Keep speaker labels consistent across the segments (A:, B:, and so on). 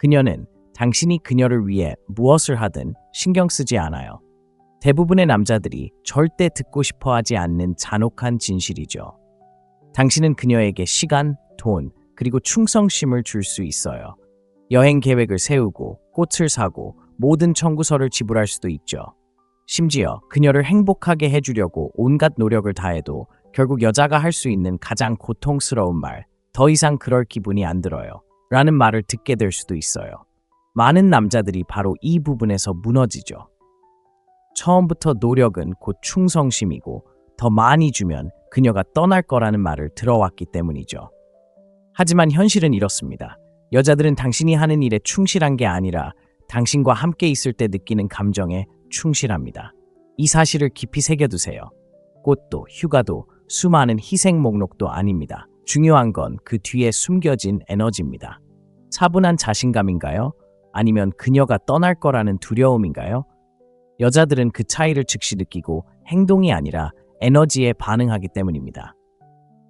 A: 그녀는 당신이 그녀를 위해 무엇을 하든 신경 쓰지 않아요. 대부분의 남자들이 절대 듣고 싶어 하지 않는 잔혹한 진실이죠. 당신은 그녀에게 시간, 돈, 그리고 충성심을 줄 수 있어요. 여행 계획을 세우고 꽃을 사고 모든 청구서를 지불할 수도 있죠. 심지어 그녀를 행복하게 해주려고 온갖 노력을 다해도 결국 여자가 할 수 있는 가장 고통스러운 말, 더 이상 그럴 기분이 안 들어요. 라는 말을 듣게 될 수도 있어요. 많은 남자들이 바로 이 부분에서 무너지죠. 처음부터 노력은 곧 충성심이고 더 많이 주면 그녀가 떠날 거라는 말을 들어왔기 때문이죠. 하지만 현실은 이렇습니다. 여자들은 당신이 하는 일에 충실한 게 아니라 당신과 함께 있을 때 느끼는 감정에 충실합니다. 이 사실을 깊이 새겨두세요. 꽃도 휴가도 수많은 희생 목록도 아닙니다. 중요한 건 그 뒤에 숨겨진 에너지입니다. 차분한 자신감인가요? 아니면 그녀가 떠날 거라는 두려움인가요? 여자들은 그 차이를 즉시 느끼고 행동이 아니라 에너지에 반응하기 때문입니다.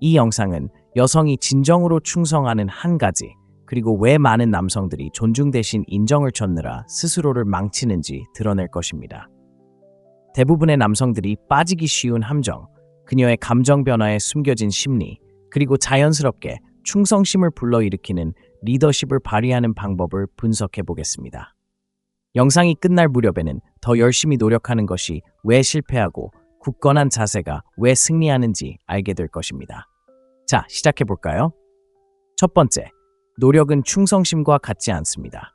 A: 이 영상은 여성이 진정으로 충성하는 한 가지, 그리고 왜 많은 남성들이 존중 대신 인정을 찾느라 스스로를 망치는지 드러낼 것입니다. 대부분의 남성들이 빠지기 쉬운 함정, 그녀의 감정 변화에 숨겨진 심리, 그리고 자연스럽게 충성심을 불러일으키는 리더십을 발휘하는 방법을 분석해 보겠습니다. 영상이 끝날 무렵에는 더 열심히 노력하는 것이 왜 실패하고 굳건한 자세가 왜 승리하는지 알게 될 것입니다. 자, 시작해 볼까요? 첫 번째, 노력은 충성심과 같지 않습니다.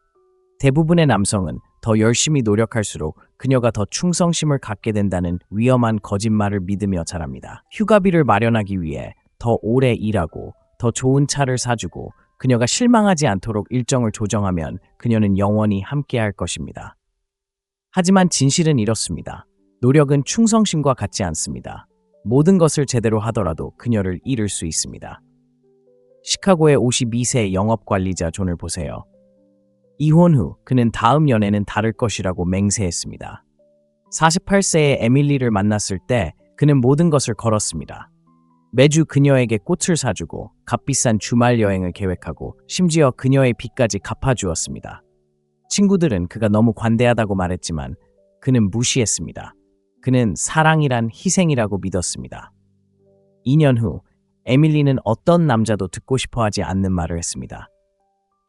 A: 대부분의 남성은 더 열심히 노력할수록 그녀가 더 충성심을 갖게 된다는 위험한 거짓말을 믿으며 자랍니다. 휴가비를 마련하기 위해 더 오래 일하고 더 좋은 차를 사주고 그녀가 실망하지 않도록 일정을 조정하면 그녀는 영원히 함께할 것입니다. 하지만 진실은 이렇습니다. 노력은 충성심과 같지 않습니다. 모든 것을 제대로 하더라도 그녀를 잃을 수 있습니다. 시카고의 52세 영업관리자 존을 보세요. 이혼 후 그는 다음 연애는 다를 것이라고 맹세했습니다. 48세의 에밀리를 만났을 때 그는 모든 것을 걸었습니다. 매주 그녀에게 꽃을 사주고 값비싼 주말 여행을 계획하고 심지어 그녀의 빚까지 갚아주었습니다. 친구들은 그가 너무 관대하다고 말했지만 그는 무시했습니다. 그는 사랑이란 희생이라고 믿었습니다. 2년 후 에밀리는 어떤 남자도 듣고 싶어 하지 않는 말을 했습니다.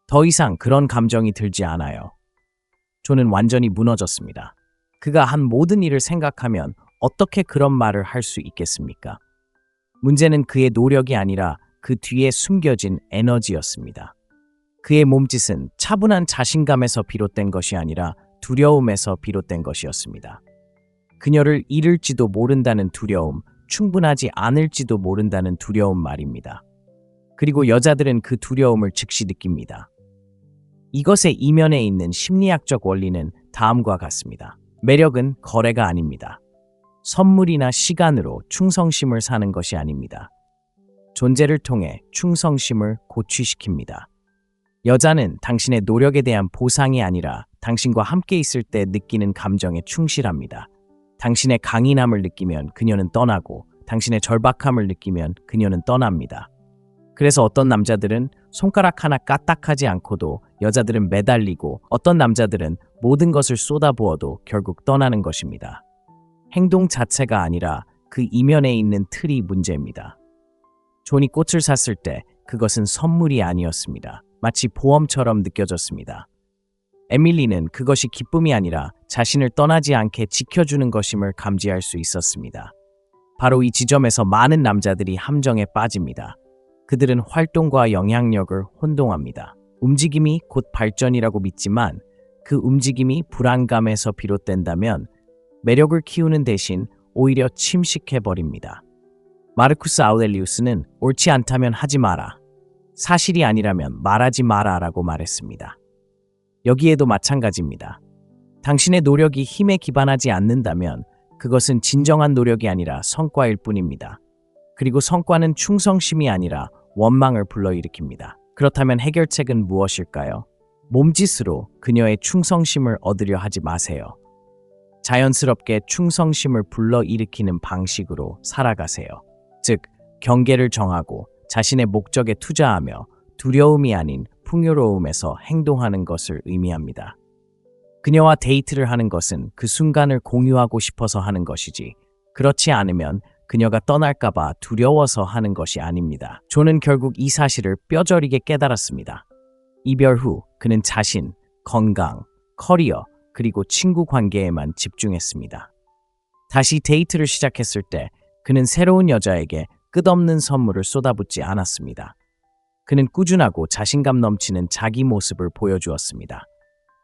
A: 더 이상 그런 감정이 들지 않아요. 존은 완전히 무너졌습니다. 그가 한 모든 일을 생각하면 어떻게 그런 말을 할 수 있겠습니까? 문제는 그의 노력이 아니라 그 뒤에 숨겨진 에너지였습니다. 그의 몸짓은 차분한 자신감에서 비롯된 것이 아니라 두려움에서 비롯된 것이었습니다. 그녀를 잃을지도 모른다는 두려움, 충분하지 않을지도 모른다는 두려움 말입니다. 그리고 여자들은 그 두려움을 즉시 느낍니다. 이것의 이면에 있는 심리학적 원리는 다음과 같습니다. 매력은 거래가 아닙니다. 선물이나 시간으로 충성심을 사는 것이 아닙니다. 존재를 통해 충성심을 고취시킵니다. 여자는 당신의 노력에 대한 보상이 아니라 당신과 함께 있을 때 느끼는 감정에 충실합니다. 당신의 강인함을 느끼면 그녀는 떠나고 당신의 절박함을 느끼면 그녀는 떠납니다. 그래서 어떤 남자들은 손가락 하나 까딱하지 않고도 여자들은 매달리고 어떤 남자들은 모든 것을 쏟아부어도 결국 떠나는 것입니다. 행동 자체가 아니라 그 이면에 있는 틀이 문제입니다. 존이 꽃을 샀을 때 그것은 선물이 아니었습니다. 마치 보험처럼 느껴졌습니다. 에밀리는 그것이 기쁨이 아니라 자신을 떠나지 않게 지켜주는 것임을 감지할 수 있었습니다. 바로 이 지점에서 많은 남자들이 함정에 빠집니다. 그들은 활동과 영향력을 혼동합니다. 움직임이 곧 발전이라고 믿지만 그 움직임이 불안감에서 비롯된다면 매력을 키우는 대신 오히려 침식해버립니다. 마르쿠스 아우렐리우스는 옳지 않다면 하지 마라, 사실이 아니라면 말하지 마라 라고 말했습니다. 여기에도 마찬가지입니다. 당신의 노력이 힘에 기반하지 않는다면 그것은 진정한 노력이 아니라 성과일 뿐입니다. 그리고 성과는 충성심이 아니라 원망을 불러일으킵니다. 그렇다면 해결책은 무엇일까요? 몸짓으로 그녀의 충성심을 얻으려 하지 마세요. 자연스럽게 충성심을 불러일으키는 방식으로 살아가세요. 즉, 경계를 정하고 자신의 목적에 투자하며 두려움이 아닌 풍요로움에서 행동하는 것을 의미합니다. 그녀와 데이트를 하는 것은 그 순간을 공유하고 싶어서 하는 것이지, 그렇지 않으면 그녀가 떠날까봐 두려워서 하는 것이 아닙니다. 존은 결국 이 사실을 뼈저리게 깨달았습니다. 이별 후 그는 자신, 건강, 커리어, 그리고 친구 관계에만 집중했습니다. 다시 데이트를 시작했을 때 그는 새로운 여자에게 끝없는 선물을 쏟아붓지 않았습니다. 그는 꾸준하고 자신감 넘치는 자기 모습을 보여주었습니다.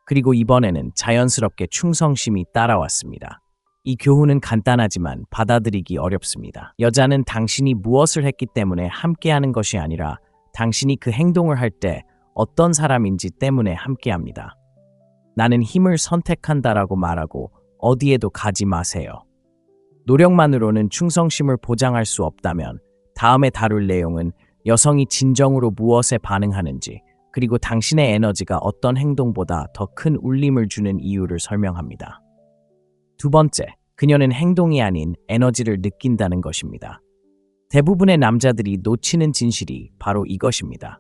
A: 그리고 이번에는 자연스럽게 충성심이 따라왔습니다. 이 교훈은 간단하지만 받아들이기 어렵습니다. 여자는 당신이 무엇을 했기 때문에 함께하는 것이 아니라 당신이 그 행동을 할 때 어떤 사람인지 때문에 함께합니다. 나는 힘을 선택한다라고 말하고 어디에도 가지 마세요. 노력만으로는 충성심을 보장할 수 없다면 다음에 다룰 내용은 여성이 진정으로 무엇에 반응하는지, 그리고 당신의 에너지가 어떤 행동보다 더 큰 울림을 주는 이유를 설명합니다. 두 번째, 그녀는 행동이 아닌 에너지를 느낀다는 것입니다. 대부분의 남자들이 놓치는 진실이 바로 이것입니다.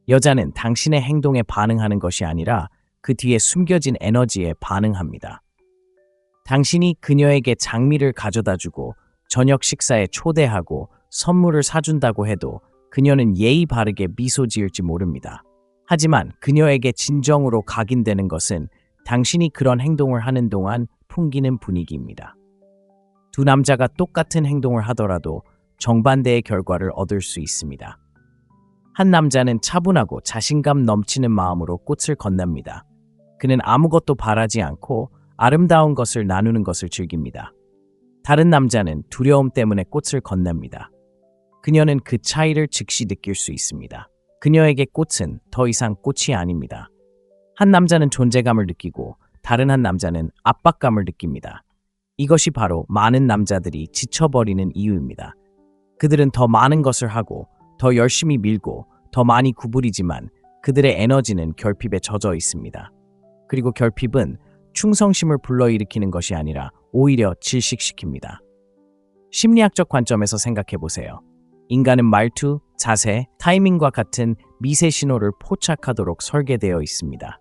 A: 여자는 당신의 행동에 반응하는 것이 아니라 그 뒤에 숨겨진 에너지에 반응합니다. 당신이 그녀에게 장미를 가져다주고 저녁 식사에 초대하고 선물을 사준다고 해도 그녀는 예의 바르게 미소 지을지 모릅니다. 하지만 그녀에게 진정으로 각인되는 것은 당신이 그런 행동을 하는 동안 풍기는 분위기입니다. 두 남자가 똑같은 행동을 하더라도 정반대의 결과를 얻을 수 있습니다. 한 남자는 차분하고 자신감 넘치는 마음으로 꽃을 건넵니다. 그는 아무것도 바라지 않고 아름다운 것을 나누는 것을 즐깁니다. 다른 남자는 두려움 때문에 꽃을 건넵니다. 그녀는 그 차이를 즉시 느낄 수 있습니다. 그녀에게 꽃은 더 이상 꽃이 아닙니다. 한 남자는 존재감을 느끼고 다른 한 남자는 압박감을 느낍니다. 이것이 바로 많은 남자들이 지쳐버리는 이유입니다. 그들은 더 많은 것을 하고 더 열심히 밀고 더 많이 구부리지만 그들의 에너지는 결핍에 젖어 있습니다. 그리고 결핍은 충성심을 불러일으키는 것이 아니라 오히려 질식시킵니다. 심리학적 관점에서 생각해 보세요. 인간은 말투, 자세, 타이밍과 같은 미세 신호를 포착하도록 설계되어 있습니다.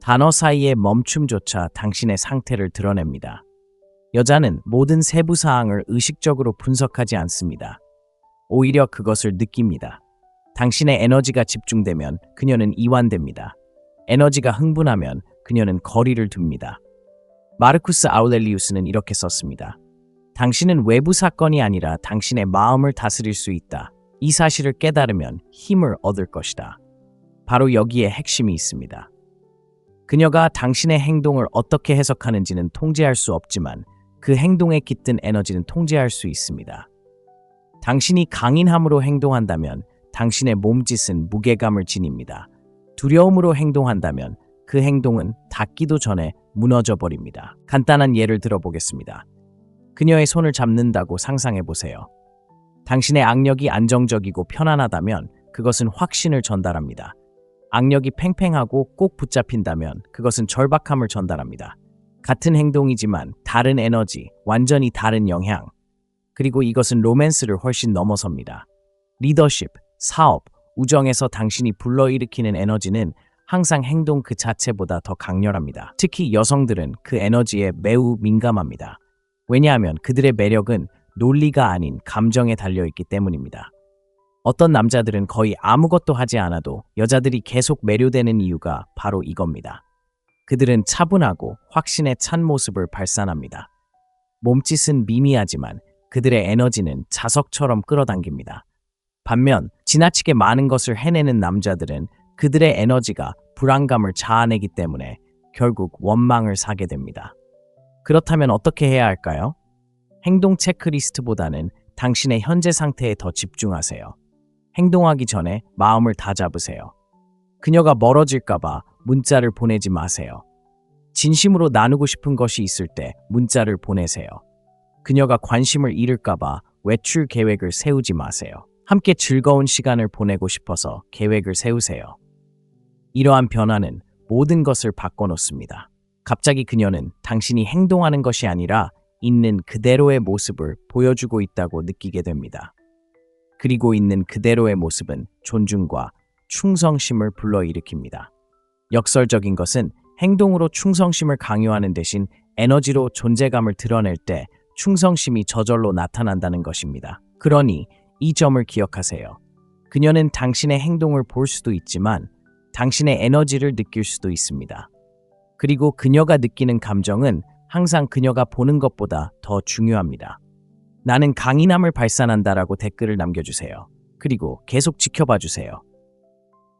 A: 단어 사이의 멈춤조차 당신의 상태를 드러냅니다. 여자는 모든 세부 사항을 의식적으로 분석하지 않습니다. 오히려 그것을 느낍니다. 당신의 에너지가 집중되면 그녀는 이완됩니다. 에너지가 흥분하면 그녀는 거리를 둡니다. 마르쿠스 아우렐리우스는 이렇게 썼습니다. 당신은 외부 사건이 아니라 당신의 마음을 다스릴 수 있다. 이 사실을 깨달으면 힘을 얻을 것이다. 바로 여기에 핵심이 있습니다. 그녀가 당신의 행동을 어떻게 해석하는지는 통제할 수 없지만 그 행동에 깃든 에너지는 통제할 수 있습니다. 당신이 강인함으로 행동한다면 당신의 몸짓은 무게감을 지닙니다. 두려움으로 행동한다면 그 행동은 닿기도 전에 무너져 버립니다. 간단한 예를 들어보겠습니다. 그녀의 손을 잡는다고 상상해 보세요. 당신의 악력이 안정적이고 편안하다면 그것은 확신을 전달합니다. 악력이 팽팽하고 꼭 붙잡힌다면 그것은 절박함을 전달합니다. 같은 행동이지만 다른 에너지, 완전히 다른 영향. 그리고 이것은 로맨스를 훨씬 넘어섭니다. 리더십, 사업, 우정에서 당신이 불러일으키는 에너지는 항상 행동 그 자체보다 더 강렬합니다. 특히 여성들은 그 에너지에 매우 민감합니다. 왜냐하면 그들의 매력은 논리가 아닌 감정에 달려있기 때문입니다. 어떤 남자들은 거의 아무것도 하지 않아도 여자들이 계속 매료되는 이유가 바로 이겁니다. 그들은 차분하고 확신에 찬 모습을 발산합니다. 몸짓은 미미하지만 그들의 에너지는 자석처럼 끌어당깁니다. 반면 지나치게 많은 것을 해내는 남자들은 그들의 에너지가 불안감을 자아내기 때문에 결국 원망을 사게 됩니다. 그렇다면 어떻게 해야 할까요? 행동 체크리스트보다는 당신의 현재 상태에 더 집중하세요. 행동하기 전에 마음을 다잡으세요. 그녀가 멀어질까봐 문자를 보내지 마세요. 진심으로 나누고 싶은 것이 있을 때 문자를 보내세요. 그녀가 관심을 잃을까봐 외출 계획을 세우지 마세요. 함께 즐거운 시간을 보내고 싶어서 계획을 세우세요. 이러한 변화는 모든 것을 바꿔놓습니다. 갑자기 그녀는 당신이 행동하는 것이 아니라 있는 그대로의 모습을 보여주고 있다고 느끼게 됩니다. 그리고 있는 그대로의 모습은 존중과 충성심을 불러일으킵니다. 역설적인 것은 행동으로 충성심을 강요하는 대신 에너지로 존재감을 드러낼 때 충성심이 저절로 나타난다는 것입니다. 그러니 이 점을 기억하세요. 그녀는 당신의 행동을 볼 수도 있지만 당신의 에너지를 느낄 수도 있습니다. 그리고 그녀가 느끼는 감정은 항상 그녀가 보는 것보다 더 중요합니다. 나는 강인함을 발산한다라고 댓글을 남겨주세요. 그리고 계속 지켜봐 주세요.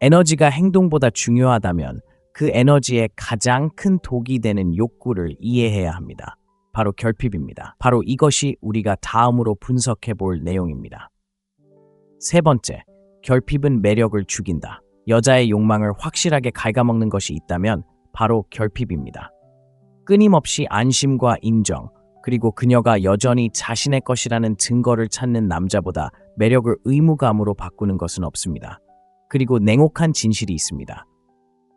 A: 에너지가 행동보다 중요하다면 그 에너지의 가장 큰 독이 되는 욕구를 이해해야 합니다. 바로 결핍입니다. 바로 이것이 우리가 다음으로 분석해 볼 내용입니다. 세 번째, 결핍은 매력을 죽인다. 여자의 욕망을 확실하게 갉아먹는 것이 있다면 바로 결핍입니다. 끊임없이 안심과 인정, 그리고 그녀가 여전히 자신의 것이라는 증거를 찾는 남자보다 매력을 의무감으로 바꾸는 것은 없습니다. 그리고 냉혹한 진실이 있습니다.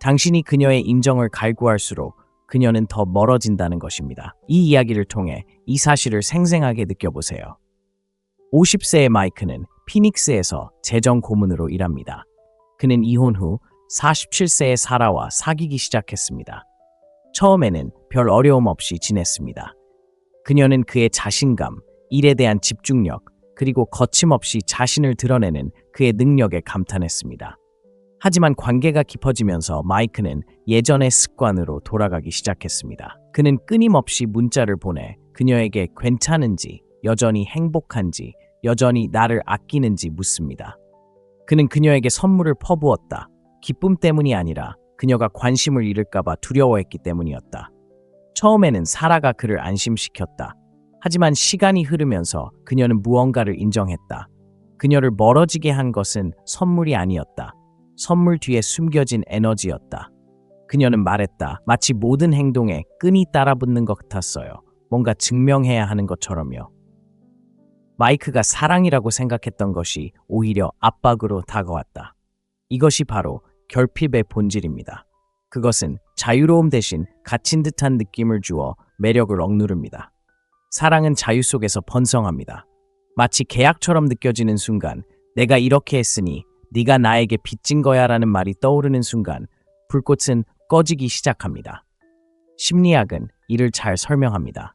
A: 당신이 그녀의 인정을 갈구할수록 그녀는 더 멀어진다는 것입니다. 이 이야기를 통해 이 사실을 생생하게 느껴보세요. 50세의 마이크는 피닉스에서 재정 고문으로 일합니다. 그는 이혼 후 47세의 사라와 사귀기 시작했습니다. 처음에는 별 어려움 없이 지냈습니다. 그녀는 그의 자신감, 일에 대한 집중력, 그리고 거침없이 자신을 드러내는 그의 능력에 감탄했습니다. 하지만 관계가 깊어지면서 마이크는 예전의 습관으로 돌아가기 시작했습니다. 그는 끊임없이 문자를 보내 그녀에게 괜찮은지, 여전히 행복한지, 여전히 나를 아끼는지 묻습니다. 그는 그녀에게 선물을 퍼부었다. 기쁨 때문이 아니라 그녀가 관심을 잃을까봐 두려워했기 때문이었다. 처음에는 사라가 그를 안심시켰다. 하지만 시간이 흐르면서 그녀는 무언가를 인정했다. 그녀를 멀어지게 한 것은 선물이 아니었다. 선물 뒤에 숨겨진 에너지였다. 그녀는 말했다. 마치 모든 행동에 끈이 따라붙는 것 같았어요. 뭔가 증명해야 하는 것처럼요. 마이크가 사랑이라고 생각했던 것이 오히려 압박으로 다가왔다. 이것이 바로 결핍의 본질입니다. 그것은 자유로움 대신 갇힌 듯한 느낌을 주어 매력을 억누릅니다. 사랑은 자유 속에서 번성합니다. 마치 계약처럼 느껴지는 순간 내가 이렇게 했으니 네가 나에게 빚진 거야 라는 말이 떠오르는 순간 불꽃은 꺼지기 시작합니다. 심리학은 이를 잘 설명합니다.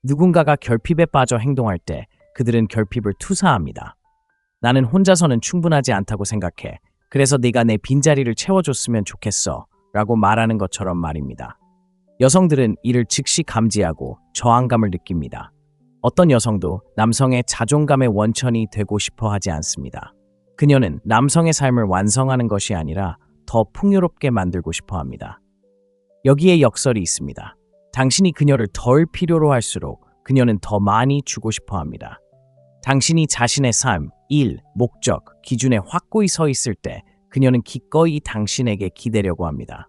A: 누군가가 결핍에 빠져 행동할 때 그들은 결핍을 투사합니다. 나는 혼자서는 충분하지 않다고 생각해. 그래서 네가 내 빈자리를 채워줬으면 좋겠어 라고 말하는 것처럼 말입니다. 여성들은 이를 즉시 감지하고 저항감을 느낍니다. 어떤 여성도 남성의 자존감의 원천이 되고 싶어 하지 않습니다. 그녀는 남성의 삶을 완성하는 것이 아니라 더 풍요롭게 만들고 싶어 합니다. 여기에 역설이 있습니다. 당신이 그녀를 덜 필요로 할수록 그녀는 더 많이 주고 싶어 합니다. 당신이 자신의 삶, 일, 목적, 기준에 확고히 서 있을 때 그녀는 기꺼이 당신에게 기대려고 합니다.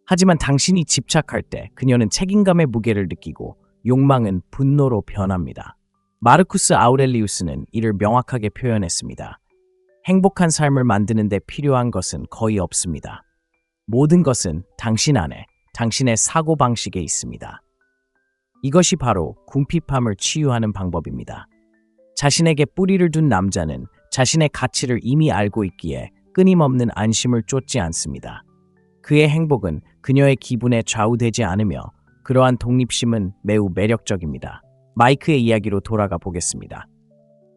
A: 하지만 당신이 집착할 때 그녀는 책임감의 무게를 느끼고 욕망은 분노로 변합니다. 마르쿠스 아우렐리우스는 이를 명확하게 표현했습니다. 행복한 삶을 만드는 데 필요한 것은 거의 없습니다. 모든 것은 당신 안에, 당신의 사고방식에 있습니다. 이것이 바로 궁핍함을 치유하는 방법입니다. 자신에게 뿌리를 둔 남자는 자신의 가치를 이미 알고 있기에 끊임없는 안심을 쫓지 않습니다. 그의 행복은 그녀의 기분에 좌우되지 않으며 그러한 독립심은 매우 매력적입니다. 마이크의 이야기로 돌아가 보겠습니다.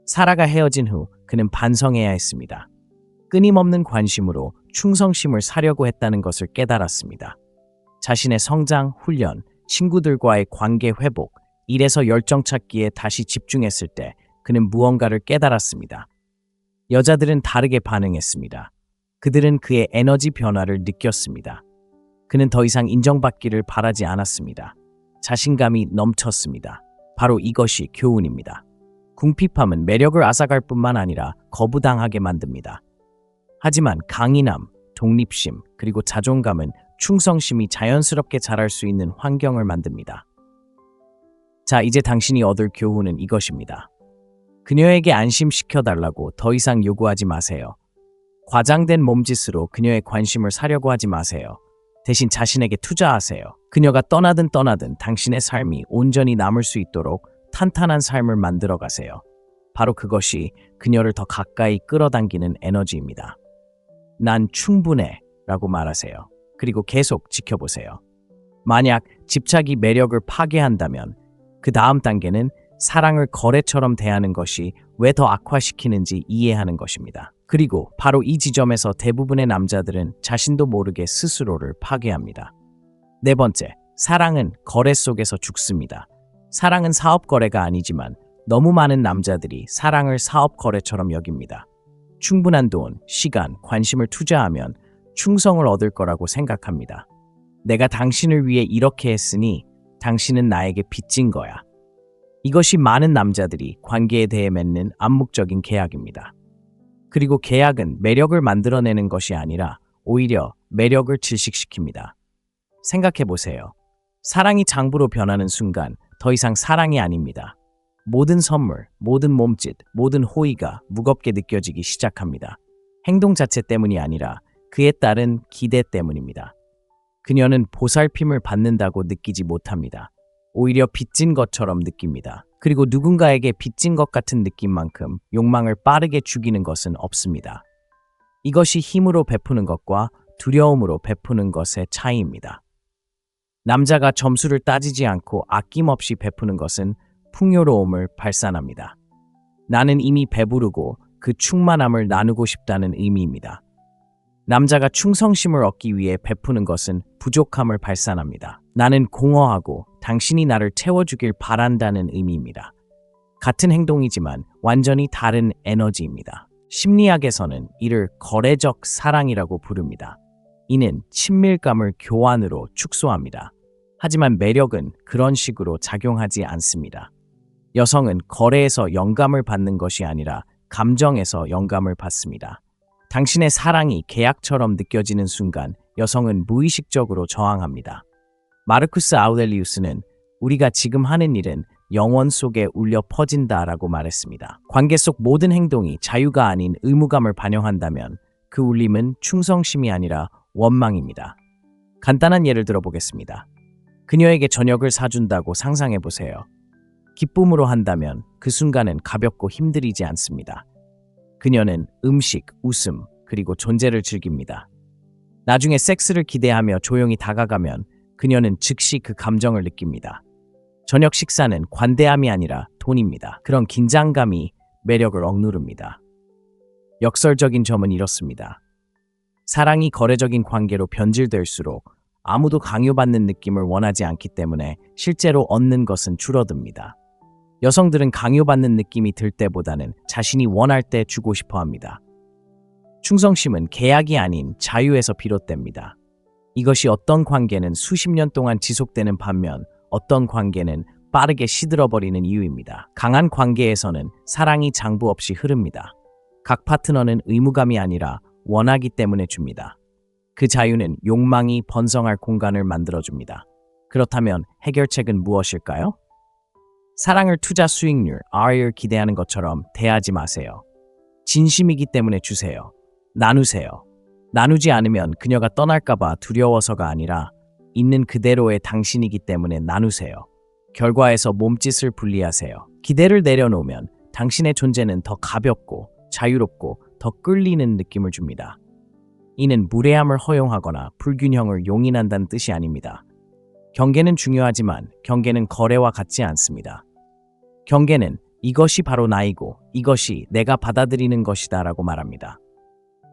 A: 사라가 헤어진 후 그는 반성해야 했습니다. 끊임없는 관심으로 충성심을 사려고 했다는 것을 깨달았습니다. 자신의 성장, 훈련, 친구들과의 관계 회복, 일에서 열정 찾기에 다시 집중했을 때 그는 무언가를 깨달았습니다. 여자들은 다르게 반응했습니다. 그들은 그의 에너지 변화를 느꼈습니다. 그는 더 이상 인정받기를 바라지 않았습니다. 자신감이 넘쳤습니다. 바로 이것이 교훈입니다. 궁핍함은 매력을 앗아갈 뿐만 아니라 거부당하게 만듭니다. 하지만 강인함, 독립심, 그리고 자존감은 충성심이 자연스럽게 자랄 수 있는 환경을 만듭니다. 자, 이제 당신이 얻을 교훈은 이것입니다. 그녀에게 안심시켜달라고 더 이상 요구하지 마세요. 과장된 몸짓으로 그녀의 관심을 사려고 하지 마세요. 대신 자신에게 투자하세요. 그녀가 떠나든 당신의 삶이 온전히 남을 수 있도록 탄탄한 삶을 만들어 가세요. 바로 그것이 그녀를 더 가까이 끌어당기는 에너지입니다. 난 충분해 라고 말하세요. 그리고 계속 지켜보세요. 만약 집착이 매력을 파괴한다면 그 다음 단계는 사랑을 거래처럼 대하는 것이 왜 더 악화시키는지 이해하는 것입니다. 그리고 바로 이 지점에서 대부분의 남자들은 자신도 모르게 스스로를 파괴합니다. 네 번째, 사랑은 거래 속에서 죽습니다. 사랑은 사업 거래가 아니지만 너무 많은 남자들이 사랑을 사업 거래처럼 여깁니다. 충분한 돈, 시간, 관심을 투자하면 충성을 얻을 거라고 생각합니다. 내가 당신을 위해 이렇게 했으니 당신은 나에게 빚진 거야. 이것이 많은 남자들이 관계에 대해 맺는 암묵적인 계약입니다. 그리고 계약은 매력을 만들어내는 것이 아니라 오히려 매력을 질식시킵니다. 생각해 보세요. 사랑이 장부로 변하는 순간 더 이상 사랑이 아닙니다. 모든 선물, 모든 몸짓, 모든 호의가 무겁게 느껴지기 시작합니다. 행동 자체 때문이 아니라 그에 따른 기대 때문입니다. 그녀는 보살핌을 받는다고 느끼지 못합니다. 오히려 빚진 것처럼 느낍니다. 그리고 누군가에게 빚진 것 같은 느낌만큼 욕망을 빠르게 죽이는 것은 없습니다. 이것이 힘으로 베푸는 것과 두려움으로 베푸는 것의 차이입니다. 남자가 점수를 따지지 않고 아낌없이 베푸는 것은 풍요로움을 발산합니다. 나는 이미 배부르고 그 충만함을 나누고 싶다는 의미입니다. 남자가 충성심을 얻기 위해 베푸는 것은 부족함을 발산합니다. 나는 공허하고 당신이 나를 채워주길 바란다는 의미입니다. 같은 행동이지만 완전히 다른 에너지입니다. 심리학에서는 이를 거래적 사랑이라고 부릅니다. 이는 친밀감을 교환으로 축소합니다. 하지만 매력은 그런 식으로 작용하지 않습니다. 여성은 거래에서 영감을 받는 것이 아니라 감정에서 영감을 받습니다. 당신의 사랑이 계약처럼 느껴지는 순간 여성은 무의식적으로 저항합니다. 마르쿠스 아우렐리우스는 우리가 지금 하는 일은 영원 속에 울려 퍼진다라고 말했습니다. 관계 속 모든 행동이 자유가 아닌 의무감을 반영한다면 그 울림은 충성심이 아니라 원망입니다. 간단한 예를 들어보겠습니다. 그녀에게 저녁을 사준다고 상상해보세요. 기쁨으로 한다면 그 순간은 가볍고 힘들이지 않습니다. 그녀는 음식, 웃음, 그리고 존재를 즐깁니다. 나중에 섹스를 기대하며 조용히 다가가면 그녀는 즉시 그 감정을 느낍니다. 저녁 식사는 관대함이 아니라 돈입니다. 그런 긴장감이 매력을 억누릅니다. 역설적인 점은 이렇습니다. 사랑이 거래적인 관계로 변질될수록 아무도 강요받는 느낌을 원하지 않기 때문에 실제로 얻는 것은 줄어듭니다. 여성들은 강요받는 느낌이 들 때보다는 자신이 원할 때 주고 싶어 합니다. 충성심은 계약이 아닌 자유에서 비롯됩니다. 이것이 어떤 관계는 수십 년 동안 지속되는 반면 어떤 관계는 빠르게 시들어버리는 이유입니다. 강한 관계에서는 사랑이 장부 없이 흐릅니다. 각 파트너는 의무감이 아니라 원하기 때문에 줍니다. 그 자유는 욕망이 번성할 공간을 만들어줍니다. 그렇다면 해결책은 무엇일까요? 사랑을 투자 수익률, ROI를 기대하는 것처럼 대하지 마세요. 진심이기 때문에 주세요. 나누세요. 나누지 않으면 그녀가 떠날까봐 두려워서가 아니라 있는 그대로의 당신이기 때문에 나누세요. 결과에서 몸짓을 분리하세요. 기대를 내려놓으면 당신의 존재는 더 가볍고 자유롭고 더 끌리는 느낌을 줍니다. 이는 무례함을 허용하거나 불균형을 용인한다는 뜻이 아닙니다. 경계는 중요하지만 경계는 거래와 같지 않습니다. 경계는 이것이 바로 나이고 이것이 내가 받아들이는 것이다 라고 말합니다.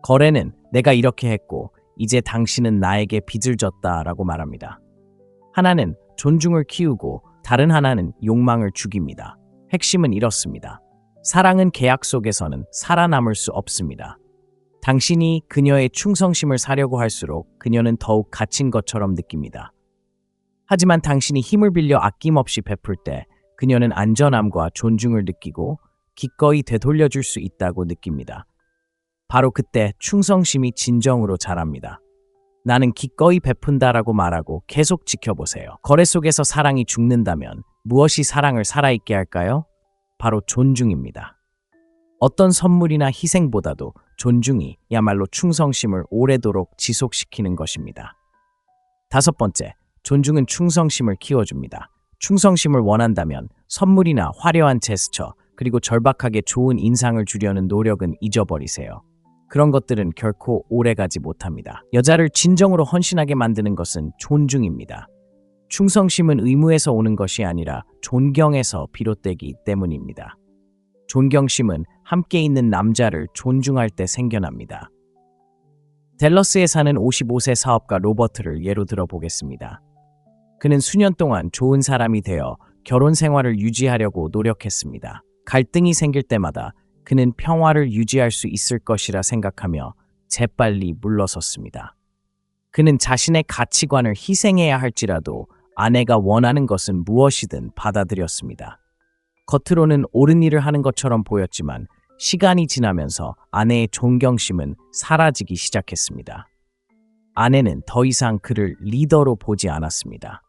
A: 거래는 내가 이렇게 했고 이제 당신은 나에게 빚을 졌다 라고 말합니다. 하나는 존중을 키우고 다른 하나는 욕망을 죽입니다. 핵심은 이렇습니다. 사랑은 계약 속에서는 살아남을 수 없습니다. 당신이 그녀의 충성심을 사려고 할수록 그녀는 더욱 갇힌 것처럼 느낍니다. 하지만 당신이 힘을 빌려 아낌없이 베풀 때 그녀는 안전함과 존중을 느끼고 기꺼이 되돌려줄 수 있다고 느낍니다. 바로 그때 충성심이 진정으로 자랍니다. 나는 기꺼이 베푼다라고 말하고 계속 지켜보세요. 거래 속에서 사랑이 죽는다면 무엇이 사랑을 살아있게 할까요? 바로 존중입니다. 어떤 선물이나 희생보다도 존중이야말로 충성심을 오래도록 지속시키는 것입니다. 다섯 번째, 존중은 충성심을 키워줍니다. 충성심을 원한다면 선물이나 화려한 제스처, 그리고 절박하게 좋은 인상을 주려는 노력은 잊어버리세요. 그런 것들은 결코 오래가지 못합니다. 여자를 진정으로 헌신하게 만드는 것은 존중입니다. 충성심은 의무에서 오는 것이 아니라 존경에서 비롯되기 때문입니다. 존경심은 함께 있는 남자를 존중할 때 생겨납니다. 댈러스에 사는 55세 사업가 로버트를 예로 들어보겠습니다. 그는 수년 동안 좋은 사람이 되어 결혼 생활을 유지하려고 노력했습니다. 갈등이 생길 때마다 그는 평화를 유지할 수 있을 것이라 생각하며 재빨리 물러섰습니다. 그는 자신의 가치관을 희생해야 할지라도 아내가 원하는 것은 무엇이든 받아들였습니다. 겉으로는 옳은 일을 하는 것처럼 보였지만 시간이 지나면서 아내의 존경심은 사라지기 시작했습니다. 아내는 더 이상 그를 리더로 보지 않았습니다.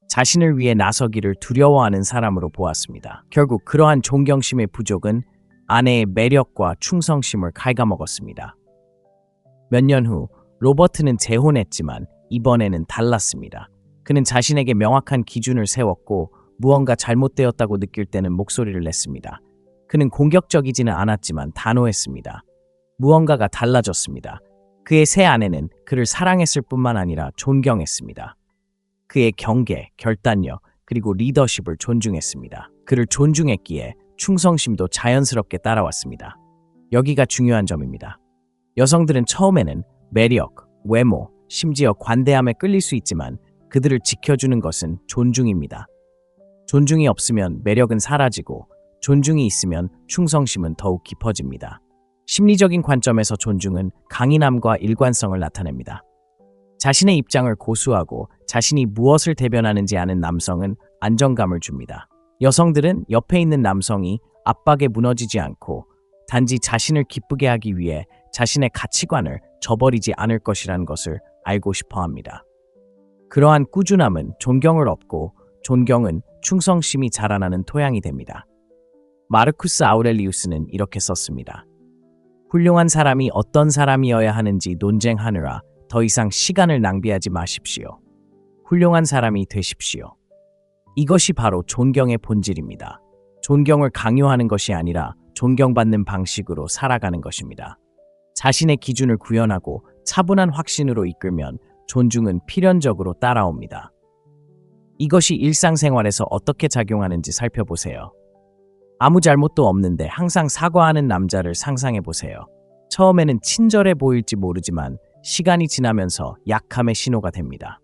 A: 자신을 위해 나서기를 두려워하는 사람으로 보았습니다. 결국 그러한 존경심의 부족은 아내의 매력과 충성심을 갉아먹었습니다. 몇 년 후 로버트는 재혼했지만 이번에는 달랐습니다. 그는 자신에게 명확한 기준을 세웠고 무언가 잘못되었다고 느낄 때는 목소리를 냈습니다. 그는 공격적이지는 않았지만 단호했습니다. 무언가가 달라졌습니다. 그의 새 아내는 그를 사랑했을 뿐만 아니라 존경했습니다. 그의 경계, 결단력, 그리고 리더십을 존중했습니다. 그를 존중했기에 충성심도 자연스럽게 따라왔습니다. 여기가 중요한 점입니다. 여성들은 처음에는 매력, 외모, 심지어 관대함에 끌릴 수 있지만 그들을 지켜주는 것은 존중입니다. 존중이 없으면 매력은 사라지고 존중이 있으면 충성심은 더욱 깊어집니다. 심리적인 관점에서 존중은 강인함과 일관성을 나타냅니다. 자신의 입장을 고수하고 자신이 무엇을 대변하는지 아는 남성은 안정감을 줍니다. 여성들은 옆에 있는 남성이 압박에 무너지지 않고 단지 자신을 기쁘게 하기 위해 자신의 가치관을 저버리지 않을 것이라는 것을 알고 싶어 합니다. 그러한 꾸준함은 존경을 얻고 존경은 충성심이 자라나는 토양이 됩니다. 마르쿠스 아우렐리우스는 이렇게 썼습니다. 훌륭한 사람이 어떤 사람이어야 하는지 논쟁하느라 더 이상 시간을 낭비하지 마십시오. 훌륭한 사람이 되십시오. 이것이 바로 존경의 본질입니다. 존경을 강요하는 것이 아니라 존경받는 방식으로 살아가는 것입니다. 자신의 기준을 구현하고 차분한 확신으로 이끌면 존중은 필연적으로 따라옵니다. 이것이 일상생활에서 어떻게 작용하는지 살펴보세요. 아무 잘못도 없는데 항상 사과하는 남자를 상상해보세요. 처음에는 친절해 보일지 모르지만 시간이 지나면서 약함의 신호가 됩니다.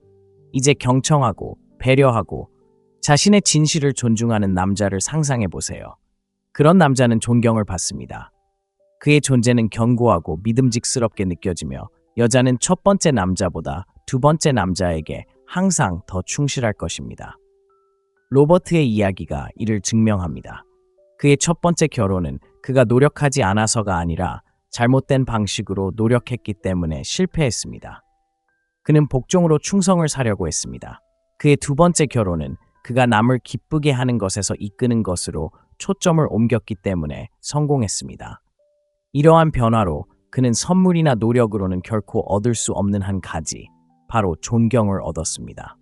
A: 이제 경청하고 배려하고 자신의 진실을 존중하는 남자를 상상해보세요. 그런 남자는 존경을 받습니다. 그의 존재는 견고하고 믿음직스럽게 느껴지며 여자는 첫 번째 남자보다 두 번째 남자에게 항상 더 충실할 것입니다. 로버트의 이야기가 이를 증명합니다. 그의 첫 번째 결혼은 그가 노력하지 않아서가 아니라 잘못된 방식으로 노력했기 때문에 실패했습니다. 그는 복종으로 충성을 사려고 했습니다. 그의 두 번째 결혼은 그가 남을 기쁘게 하는 것에서 이끄는 것으로 초점을 옮겼기 때문에 성공했습니다. 이러한 변화로 그는 선물이나 노력으로는 결코 얻을 수 없는 한 가지, 바로 존경을 얻었습니다.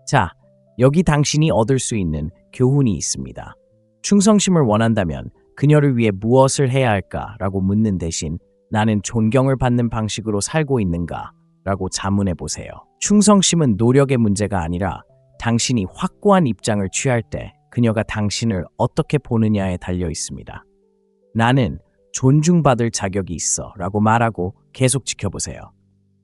A: 자, 여기 당신이 얻을 수 있는 교훈이 있습니다. 충성심을 원한다면 그녀를 위해 무엇을 해야 할까라고 묻는 대신 나는 존경을 받는 방식으로 살고 있는가? 라고 자문해 보세요. 충성심은 노력의 문제가 아니라 당신이 확고한 입장을 취할 때 그녀가 당신을 어떻게 보느냐에 달려 있습니다. 나는 존중받을 자격이 있어 라고 말하고 계속 지켜보세요.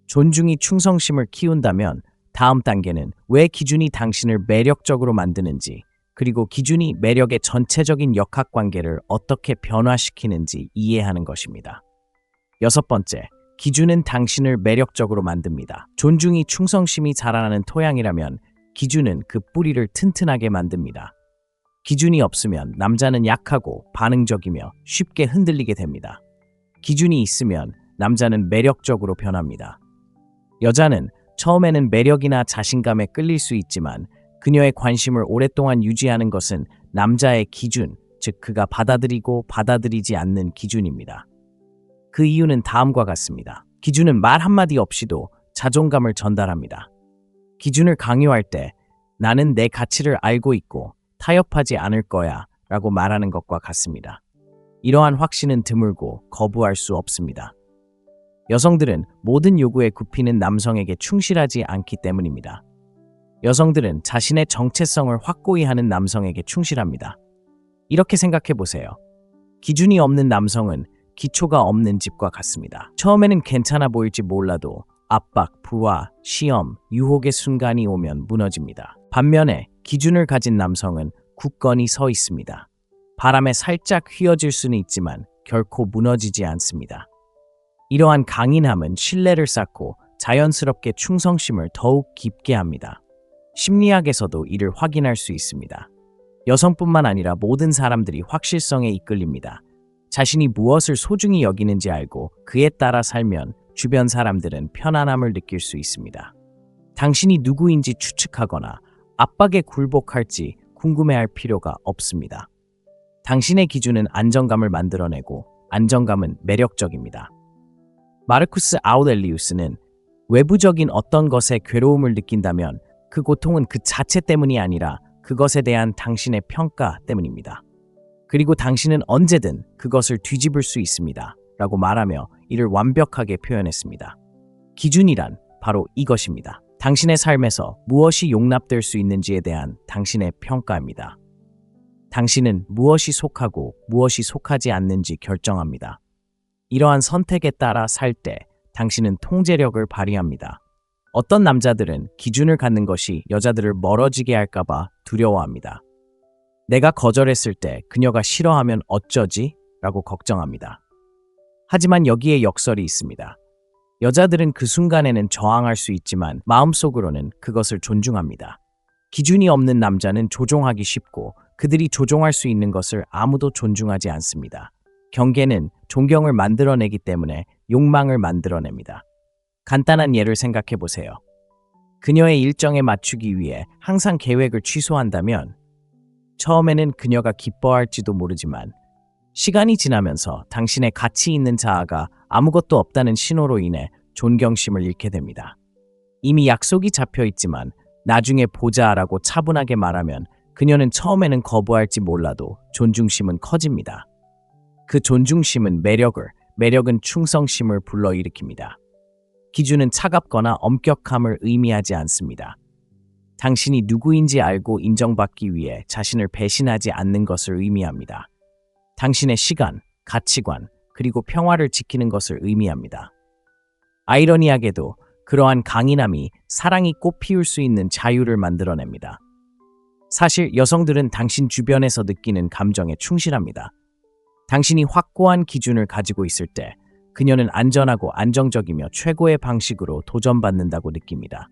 A: 존중이 충성심을 키운다면 다음 단계는 왜 기준이 당신을 매력적으로 만드는지 그리고 기준이 매력의 전체적인 역학관계를 어떻게 변화시키는지 이해하는 것입니다. 여섯 번째, 기준은 당신을 매력적으로 만듭니다. 존중이 충성심이 자라나는 토양이라면 기준은 그 뿌리를 튼튼하게 만듭니다. 기준이 없으면 남자는 약하고 반응적이며 쉽게 흔들리게 됩니다. 기준이 있으면 남자는 매력적으로 변합니다. 여자는 처음에는 매력이나 자신감에 끌릴 수 있지만 그녀의 관심을 오랫동안 유지하는 것은 남자의 기준, 즉 그가 받아들이고 받아들이지 않는 기준입니다. 그 이유는 다음과 같습니다. 기준은 말 한마디 없이도 자존감을 전달합니다. 기준을 강요할 때 나는 내 가치를 알고 있고 타협하지 않을 거야 라고 말하는 것과 같습니다. 이러한 확신은 드물고 거부할 수 없습니다. 여성들은 모든 요구에 굽히는 남성에게 충실하지 않기 때문입니다. 여성들은 자신의 정체성을 확고히 하는 남성에게 충실합니다. 이렇게 생각해 보세요. 기준이 없는 남성은 기초가 없는 집과 같습니다. 처음에는 괜찮아 보일지 몰라도 압박, 부하, 시험, 유혹의 순간이 오면 무너집니다. 반면에 기준을 가진 남성은 굳건히 서 있습니다. 바람에 살짝 휘어질 수는 있지만 결코 무너지지 않습니다. 이러한 강인함은 신뢰를 쌓고 자연스럽게 충성심을 더욱 깊게 합니다. 심리학에서도 이를 확인할 수 있습니다. 여성뿐만 아니라 모든 사람들이 확실성에 이끌립니다. 자신이 무엇을 소중히 여기는지 알고 그에 따라 살면 주변 사람들은 편안함을 느낄 수 있습니다. 당신이 누구인지 추측하거나 압박에 굴복할지 궁금해할 필요가 없습니다. 당신의 기준은 안정감을 만들어내고 안정감은 매력적입니다. 마르쿠스 아우렐리우스는 외부적인 어떤 것에 괴로움을 느낀다면 그 고통은 그 자체 때문이 아니라 그것에 대한 당신의 평가 때문입니다. 그리고 당신은 언제든 그것을 뒤집을 수 있습니다. 라고 말하며 이를 완벽하게 표현했습니다. 기준이란 바로 이것입니다. 당신의 삶에서 무엇이 용납될 수 있는지에 대한 당신의 평가입니다. 당신은 무엇이 속하고 무엇이 속하지 않는지 결정합니다. 이러한 선택에 따라 살 때 당신은 통제력을 발휘합니다. 어떤 남자들은 기준을 갖는 것이 여자들을 멀어지게 할까봐 두려워합니다. 내가 거절했을 때 그녀가 싫어하면 어쩌지? 라고 걱정합니다. 하지만 여기에 역설이 있습니다. 여자들은 그 순간에는 저항할 수 있지만 마음속으로는 그것을 존중합니다. 기준이 없는 남자는 조종하기 쉽고 그들이 조종할 수 있는 것을 아무도 존중하지 않습니다. 경계는 존경을 만들어내기 때문에 욕망을 만들어냅니다. 간단한 예를 생각해 보세요. 그녀의 일정에 맞추기 위해 항상 계획을 취소한다면 처음에는 그녀가 기뻐할지도 모르지만 시간이 지나면서 당신의 가치 있는 자아가 아무것도 없다는 신호로 인해 존경심을 잃게 됩니다. 이미 약속이 잡혀 있지만 나중에 보자라고 차분하게 말하면 그녀는 처음에는 거부할지 몰라도 존중심은 커집니다. 그 존중심은 매력은 충성심을 불러일으킵니다. 기준은 차갑거나 엄격함을 의미하지 않습니다. 당신이 누구인지 알고 인정받기 위해 자신을 배신하지 않는 것을 의미합니다. 당신의 시간, 가치관, 그리고 평화를 지키는 것을 의미합니다. 아이러니하게도 그러한 강인함이 사랑이 꽃피울 수 있는 자유를 만들어냅니다. 사실 여성들은 당신 주변에서 느끼는 감정에 충실합니다. 당신이 확고한 기준을 가지고 있을 때 그녀는 안전하고 안정적이며 최고의 방식으로 도전받는다고 느낍니다.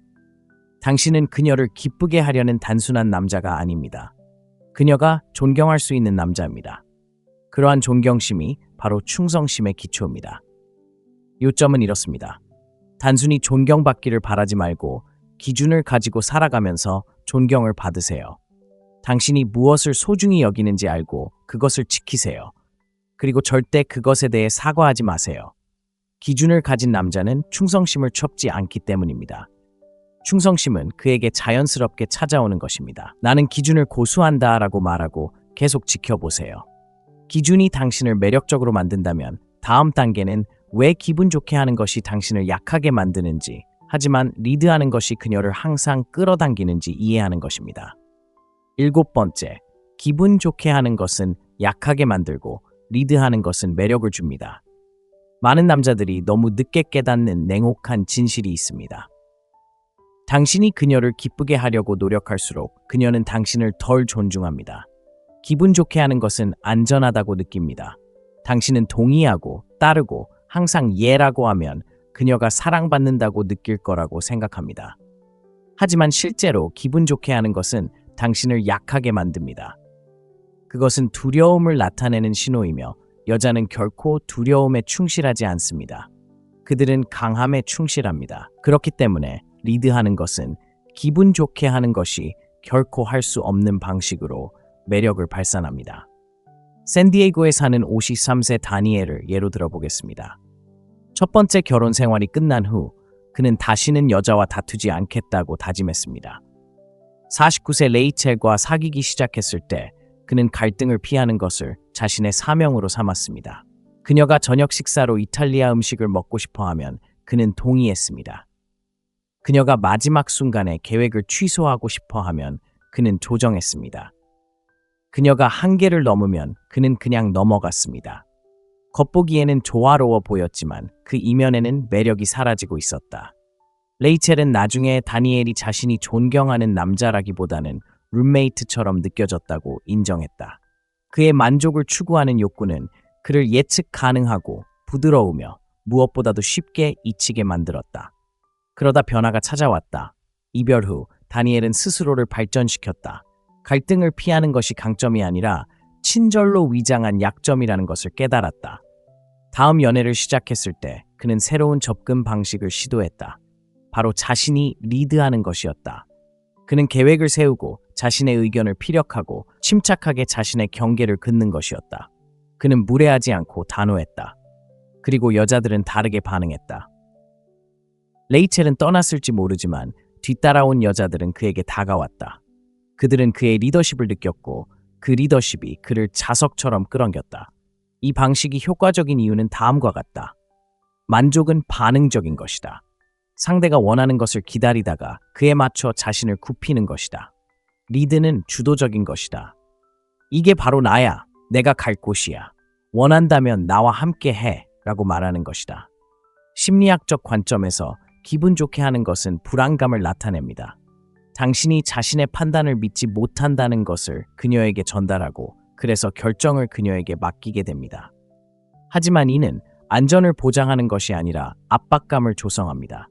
A: 당신은 그녀를 기쁘게 하려는 단순한 남자가 아닙니다. 그녀가 존경할 수 있는 남자입니다. 그러한 존경심이 바로 충성심의 기초입니다. 요점은 이렇습니다. 단순히 존경받기를 바라지 말고 기준을 가지고 살아가면서 존경을 받으세요. 당신이 무엇을 소중히 여기는지 알고 그것을 지키세요. 그리고 절대 그것에 대해 사과하지 마세요. 기준을 가진 남자는 충성심을 첩지 않기 때문입니다. 충성심은 그에게 자연스럽게 찾아오는 것입니다. 나는 기준을 고수한다 라고 말하고 계속 지켜보세요. 기준이 당신을 매력적으로 만든다면 다음 단계는 왜 기분 좋게 하는 것이 당신을 약하게 만드는지, 하지만 리드하는 것이 그녀를 항상 끌어당기는지 이해하는 것입니다. 7번째, 기분 좋게 하는 것은 약하게 만들고 리드하는 것은 매력을 줍니다. 많은 남자들이 너무 늦게 깨닫는 냉혹한 진실이 있습니다. 당신이 그녀를 기쁘게 하려고 노력할수록 그녀는 당신을 덜 존중합니다. 기분 좋게 하는 것은 안전하다고 느낍니다. 당신은 동의하고 따르고 항상 예라고 하면 그녀가 사랑받는다고 느낄 거라고 생각합니다. 하지만 실제로 기분 좋게 하는 것은 당신을 약하게 만듭니다. 그것은 두려움을 나타내는 신호이며 여자는 결코 두려움에 충실하지 않습니다. 그들은 강함에 충실합니다. 그렇기 때문에 리드하는 것은 기분 좋게 하는 것이 결코 할 수 없는 방식으로 매력을 발산합니다. 샌디에이고에 사는 53세 다니엘을 예로 들어보겠습니다. 첫 번째 결혼 생활이 끝난 후 그는 다시는 여자와 다투지 않겠다고 다짐했습니다. 49세 레이첼과 사귀기 시작했을 때 그는 갈등을 피하는 것을 자신의 사명으로 삼았습니다. 그녀가 저녁 식사로 이탈리아 음식을 먹고 싶어 하면 그는 동의했습니다. 그녀가 마지막 순간에 계획을 취소하고 싶어 하면 그는 조정했습니다. 그녀가 한계를 넘으면 그는 그냥 넘어갔습니다. 겉보기에는 조화로워 보였지만 그 이면에는 매력이 사라지고 있었다. 레이첼은 나중에 다니엘이 자신이 존경하는 남자라기보다는 룸메이트처럼 느껴졌다고 인정했다. 그의 만족을 추구하는 욕구는 그를 예측 가능하고 부드러우며 무엇보다도 쉽게 잊히게 만들었다. 그러다 변화가 찾아왔다. 이별 후 다니엘은 스스로를 발전시켰다. 갈등을 피하는 것이 강점이 아니라 친절로 위장한 약점이라는 것을 깨달았다. 다음 연애를 시작했을 때 그는 새로운 접근 방식을 시도했다. 바로 자신이 리드하는 것이었다. 그는 계획을 세우고 자신의 의견을 피력하고 침착하게 자신의 경계를 긋는 것이었다. 그는 무례하지 않고 단호했다. 그리고 여자들은 다르게 반응했다. 레이첼은 떠났을지 모르지만 뒤따라온 여자들은 그에게 다가왔다. 그들은 그의 리더십을 느꼈고 그 리더십이 그를 자석처럼 끌어당겼다. 이 방식이 효과적인 이유는 다음과 같다. 만족은 반응적인 것이다. 상대가 원하는 것을 기다리다가 그에 맞춰 자신을 굽히는 것이다. 리드는 주도적인 것이다. 이게 바로 나야. 내가 갈 곳이야. 원한다면 나와 함께 해. 라고 말하는 것이다. 심리학적 관점에서 기분 좋게 하는 것은 불안감을 나타냅니다. 당신이 자신의 판단을 믿지 못한다는 것을 그녀에게 전달하고 그래서 결정을 그녀에게 맡기게 됩니다. 하지만 이는 안전을 보장하는 것이 아니라 압박감을 조성합니다.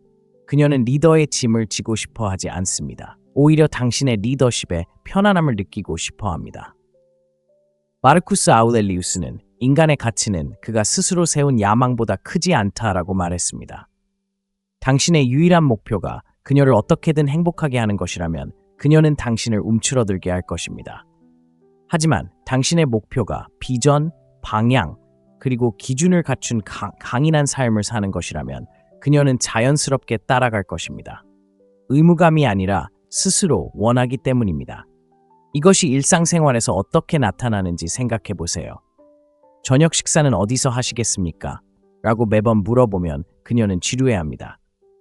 A: 그녀는 리더의 짐을 지고 싶어 하지 않습니다. 오히려 당신의 리더십에 편안함을 느끼고 싶어 합니다. 마르쿠스 아우렐리우스는 인간의 가치는 그가 스스로 세운 야망보다 크지 않다라고 말했습니다. 당신의 유일한 목표가 그녀를 어떻게든 행복하게 하는 것이라면 그녀는 당신을 움츠러들게 할 것입니다. 하지만 당신의 목표가 비전, 방향, 그리고 기준을 갖춘 강인한 삶을 사는 것이라면 그녀는 자연스럽게 따라갈 것입니다. 의무감이 아니라 스스로 원하기 때문입니다. 이것이 일상생활에서 어떻게 나타나는지 생각해 보세요. 저녁 식사는 어디서 하시겠습니까? 라고 매번 물어보면 그녀는 지루해합니다.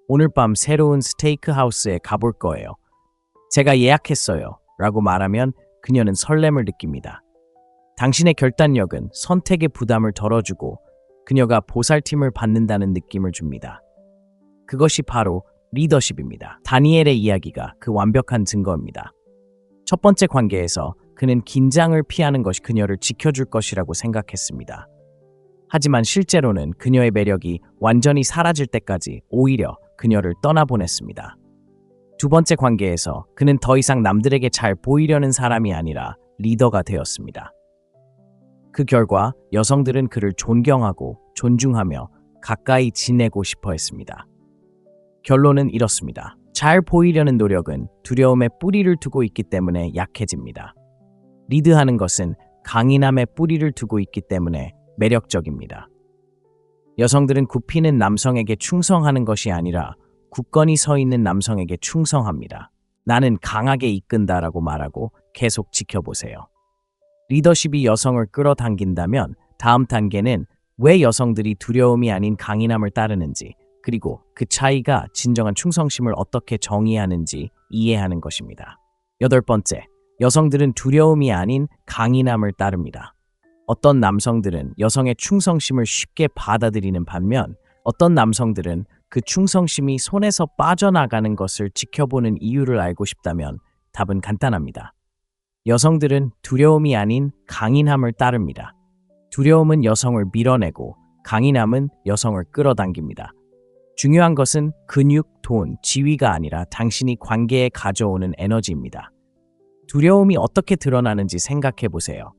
A: 오늘 밤 새로운 스테이크 하우스에 가볼 거예요. 제가 예약했어요. 라고 말하면 그녀는 설렘을 느낍니다. 당신의 결단력은 선택의 부담을 덜어주고 그녀가 보살핌을 받는다는 느낌을 줍니다. 그것이 바로 리더십입니다. 다니엘의 이야기가 그 완벽한 증거입니다. 첫 번째 관계에서 그는 긴장을 피하는 것이 그녀를 지켜줄 것이라고 생각했습니다. 하지만 실제로는 그녀의 매력이 완전히 사라질 때까지 오히려 그녀를 떠나보냈습니다. 두 번째 관계에서 그는 더 이상 남들에게 잘 보이려는 사람이 아니라 리더가 되었습니다. 그 결과 여성들은 그를 존경하고 존중하며 가까이 지내고 싶어 했습니다. 결론은 이렇습니다. 잘 보이려는 노력은 두려움에 뿌리를 두고 있기 때문에 약해집니다. 리드하는 것은 강인함에 뿌리를 두고 있기 때문에 매력적입니다. 여성들은 굽히는 남성에게 충성하는 것이 아니라 굳건히 서 있는 남성에게 충성합니다. 나는 강하게 이끈다라고 말하고 계속 지켜보세요. 리더십이 여성을 끌어당긴다면 다음 단계는 왜 여성들이 두려움이 아닌 강인함을 따르는지 그리고 그 차이가 진정한 충성심을 어떻게 정의하는지 이해하는 것입니다. 여덟 번째, 여성들은 두려움이 아닌 강인함을 따릅니다. 어떤 남성들은 여성의 충성심을 쉽게 받아들이는 반면 어떤 남성들은 그 충성심이 손에서 빠져나가는 것을 지켜보는 이유를 알고 싶다면 답은 간단합니다. 여성들은 두려움이 아닌 강인함을 따릅니다. 두려움은 여성을 밀어내고 강인함은 여성을 끌어당깁니다. 중요한 것은 근육, 돈, 지위가 아니라 당신이 관계에 가져오는 에너지입니다. 두려움이 어떻게 드러나는지 생각해 보세요.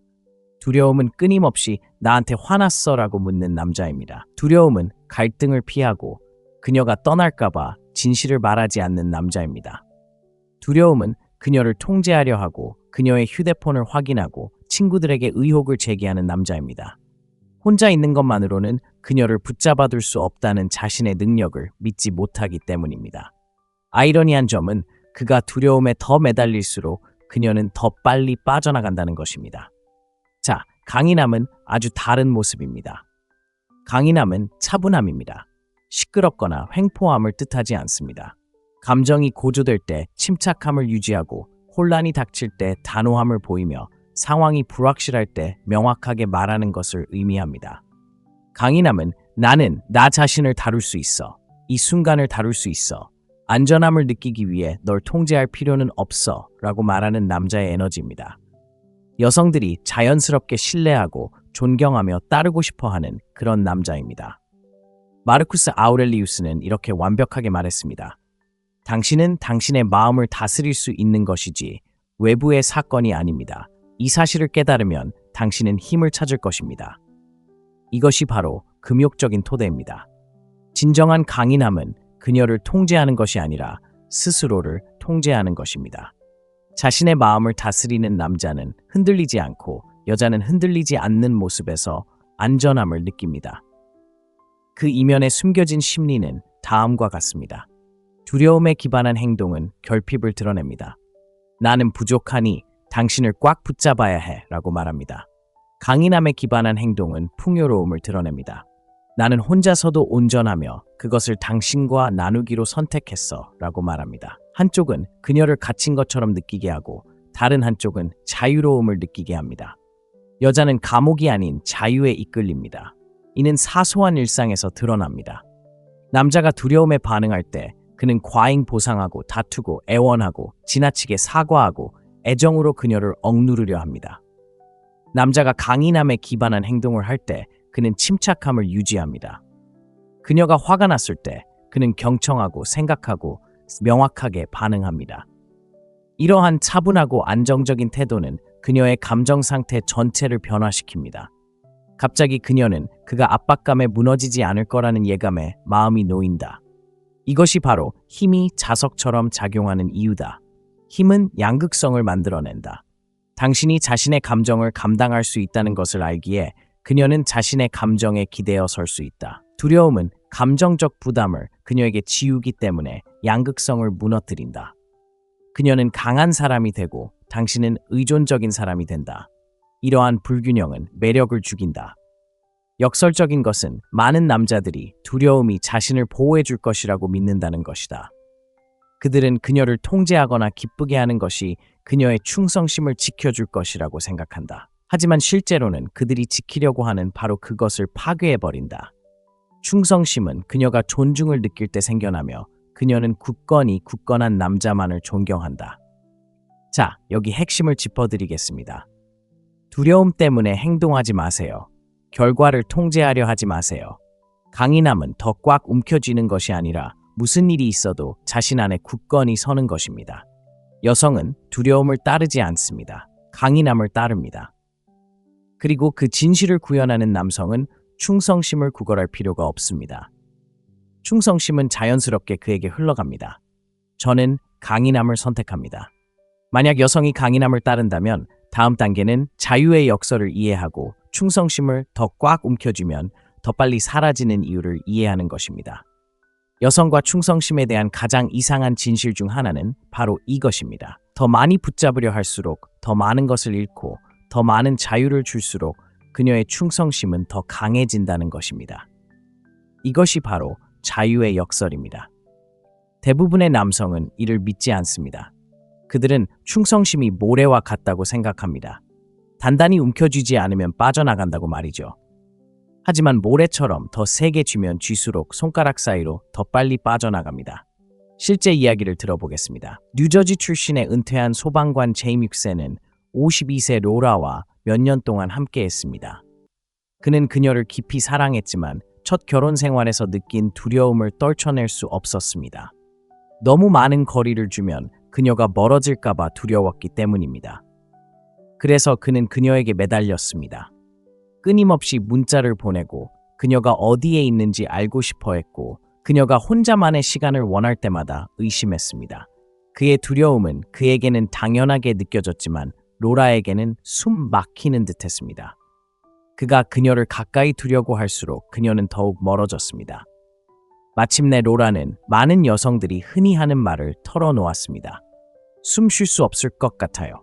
A: 두려움은 끊임없이 나한테 화났어라고 묻는 남자입니다. 두려움은 갈등을 피하고 그녀가 떠날까봐 진실을 말하지 않는 남자입니다. 두려움은 그녀를 통제하려 하고 그녀의 휴대폰을 확인하고 친구들에게 의혹을 제기하는 남자입니다. 혼자 있는 것만으로는 그녀를 붙잡아둘 수 없다는 자신의 능력을 믿지 못하기 때문입니다. 아이러니한 점은 그가 두려움에 더 매달릴수록 그녀는 더 빨리 빠져나간다는 것입니다. 자, 강인함은 아주 다른 모습입니다. 강인함은 차분함입니다. 시끄럽거나 횡포함을 뜻하지 않습니다. 감정이 고조될 때 침착함을 유지하고 혼란이 닥칠 때 단호함을 보이며 상황이 불확실할 때 명확하게 말하는 것을 의미합니다. 강인함은 나는 나 자신을 다룰 수 있어. 이 순간을 다룰 수 있어. 안전함을 느끼기 위해 널 통제할 필요는 없어 라고 말하는 남자의 에너지입니다. 여성들이 자연스럽게 신뢰하고 존경하며 따르고 싶어하는 그런 남자입니다. 마르쿠스 아우렐리우스는 이렇게 완벽하게 말했습니다. 당신은 당신의 마음을 다스릴 수 있는 것이지 외부의 사건이 아닙니다. 이 사실을 깨달으면 당신은 힘을 찾을 것입니다. 이것이 바로 금욕적인 토대입니다. 진정한 강인함은 그녀를 통제하는 것이 아니라 스스로를 통제하는 것입니다. 자신의 마음을 다스리는 남자는 흔들리지 않고 여자는 흔들리지 않는 모습에서 안전함을 느낍니다. 그 이면에 숨겨진 심리는 다음과 같습니다. 두려움에 기반한 행동은 결핍을 드러냅니다. 나는 부족하니 당신을 꽉 붙잡아야 해 라고 말합니다. 강인함에 기반한 행동은 풍요로움을 드러냅니다. 나는 혼자서도 온전하며 그것을 당신과 나누기로 선택했어 라고 말합니다. 한쪽은 그녀를 갇힌 것처럼 느끼게 하고 다른 한쪽은 자유로움을 느끼게 합니다. 여자는 감옥이 아닌 자유에 이끌립니다. 이는 사소한 일상에서 드러납니다. 남자가 두려움에 반응할 때 그는 과잉 보상하고 다투고 애원하고 지나치게 사과하고 애정으로 그녀를 억누르려 합니다. 남자가 강인함에 기반한 행동을 할 때 그는 침착함을 유지합니다. 그녀가 화가 났을 때 그는 경청하고 생각하고 명확하게 반응합니다. 이러한 차분하고 안정적인 태도는 그녀의 감정 상태 전체를 변화시킵니다. 갑자기 그녀는 그가 압박감에 무너지지 않을 거라는 예감에 마음이 놓인다. 이것이 바로 힘이 자석처럼 작용하는 이유다. 힘은 양극성을 만들어낸다. 당신이 자신의 감정을 감당할 수 있다는 것을 알기에 그녀는 자신의 감정에 기대어 설 수 있다. 두려움은 감정적 부담을 그녀에게 지우기 때문에 양극성을 무너뜨린다. 그녀는 강한 사람이 되고 당신은 의존적인 사람이 된다. 이러한 불균형은 매력을 죽인다. 역설적인 것은 많은 남자들이 두려움이 자신을 보호해 줄 것이라고 믿는다는 것이다. 그들은 그녀를 통제하거나 기쁘게 하는 것이 그녀의 충성심을 지켜줄 것이라고 생각한다. 하지만 실제로는 그들이 지키려고 하는 바로 그것을 파괴해버린다. 충성심은 그녀가 존중을 느낄 때 생겨나며 그녀는 굳건한 남자만을 존경한다. 자, 여기 핵심을 짚어드리겠습니다. 두려움 때문에 행동하지 마세요. 결과를 통제하려 하지 마세요. 강인함은 더 꽉 움켜쥐는 것이 아니라 무슨 일이 있어도 자신 안에 굳건히 서는 것입니다. 여성은 두려움을 따르지 않습니다. 강인함을 따릅니다. 그리고 그 진실을 구현하는 남성은 충성심을 구걸할 필요가 없습니다. 충성심은 자연스럽게 그에게 흘러갑니다. 저는 강인함을 선택합니다. 만약 여성이 강인함을 따른다면 다음 단계는 자유의 역설을 이해하고 충성심을 더 꽉 움켜쥐면 더 빨리 사라지는 이유를 이해하는 것입니다. 여성과 충성심에 대한 가장 이상한 진실 중 하나는 바로 이것입니다. 더 많이 붙잡으려 할수록 더 많은 것을 잃고 더 많은 자유를 줄수록 그녀의 충성심은 더 강해진다는 것입니다. 이것이 바로 자유의 역설입니다. 대부분의 남성은 이를 믿지 않습니다. 그들은 충성심이 모래와 같다고 생각합니다. 단단히 움켜쥐지 않으면 빠져나간다고 말이죠. 하지만 모래처럼 더 세게 쥐면 쥐수록 손가락 사이로 더 빨리 빠져나갑니다. 실제 이야기를 들어보겠습니다. 뉴저지 출신의 은퇴한 소방관 제임 육세는 52세 로라와 몇 년 동안 함께했습니다. 그는 그녀를 깊이 사랑했지만 첫 결혼 생활에서 느낀 두려움을 떨쳐낼 수 없었습니다. 너무 많은 거리를 주면 그녀가 멀어질까봐 두려웠기 때문입니다. 그래서 그는 그녀에게 매달렸습니다. 끊임없이 문자를 보내고 그녀가 어디에 있는지 알고 싶어 했고 그녀가 혼자만의 시간을 원할 때마다 의심했습니다. 그의 두려움은 그에게는 당연하게 느껴졌지만 로라에게는 숨 막히는 듯했습니다. 그가 그녀를 가까이 두려고 할수록 그녀는 더욱 멀어졌습니다. 마침내 로라는 많은 여성들이 흔히 하는 말을 털어놓았습니다. 숨 쉴 수 없을 것 같아요.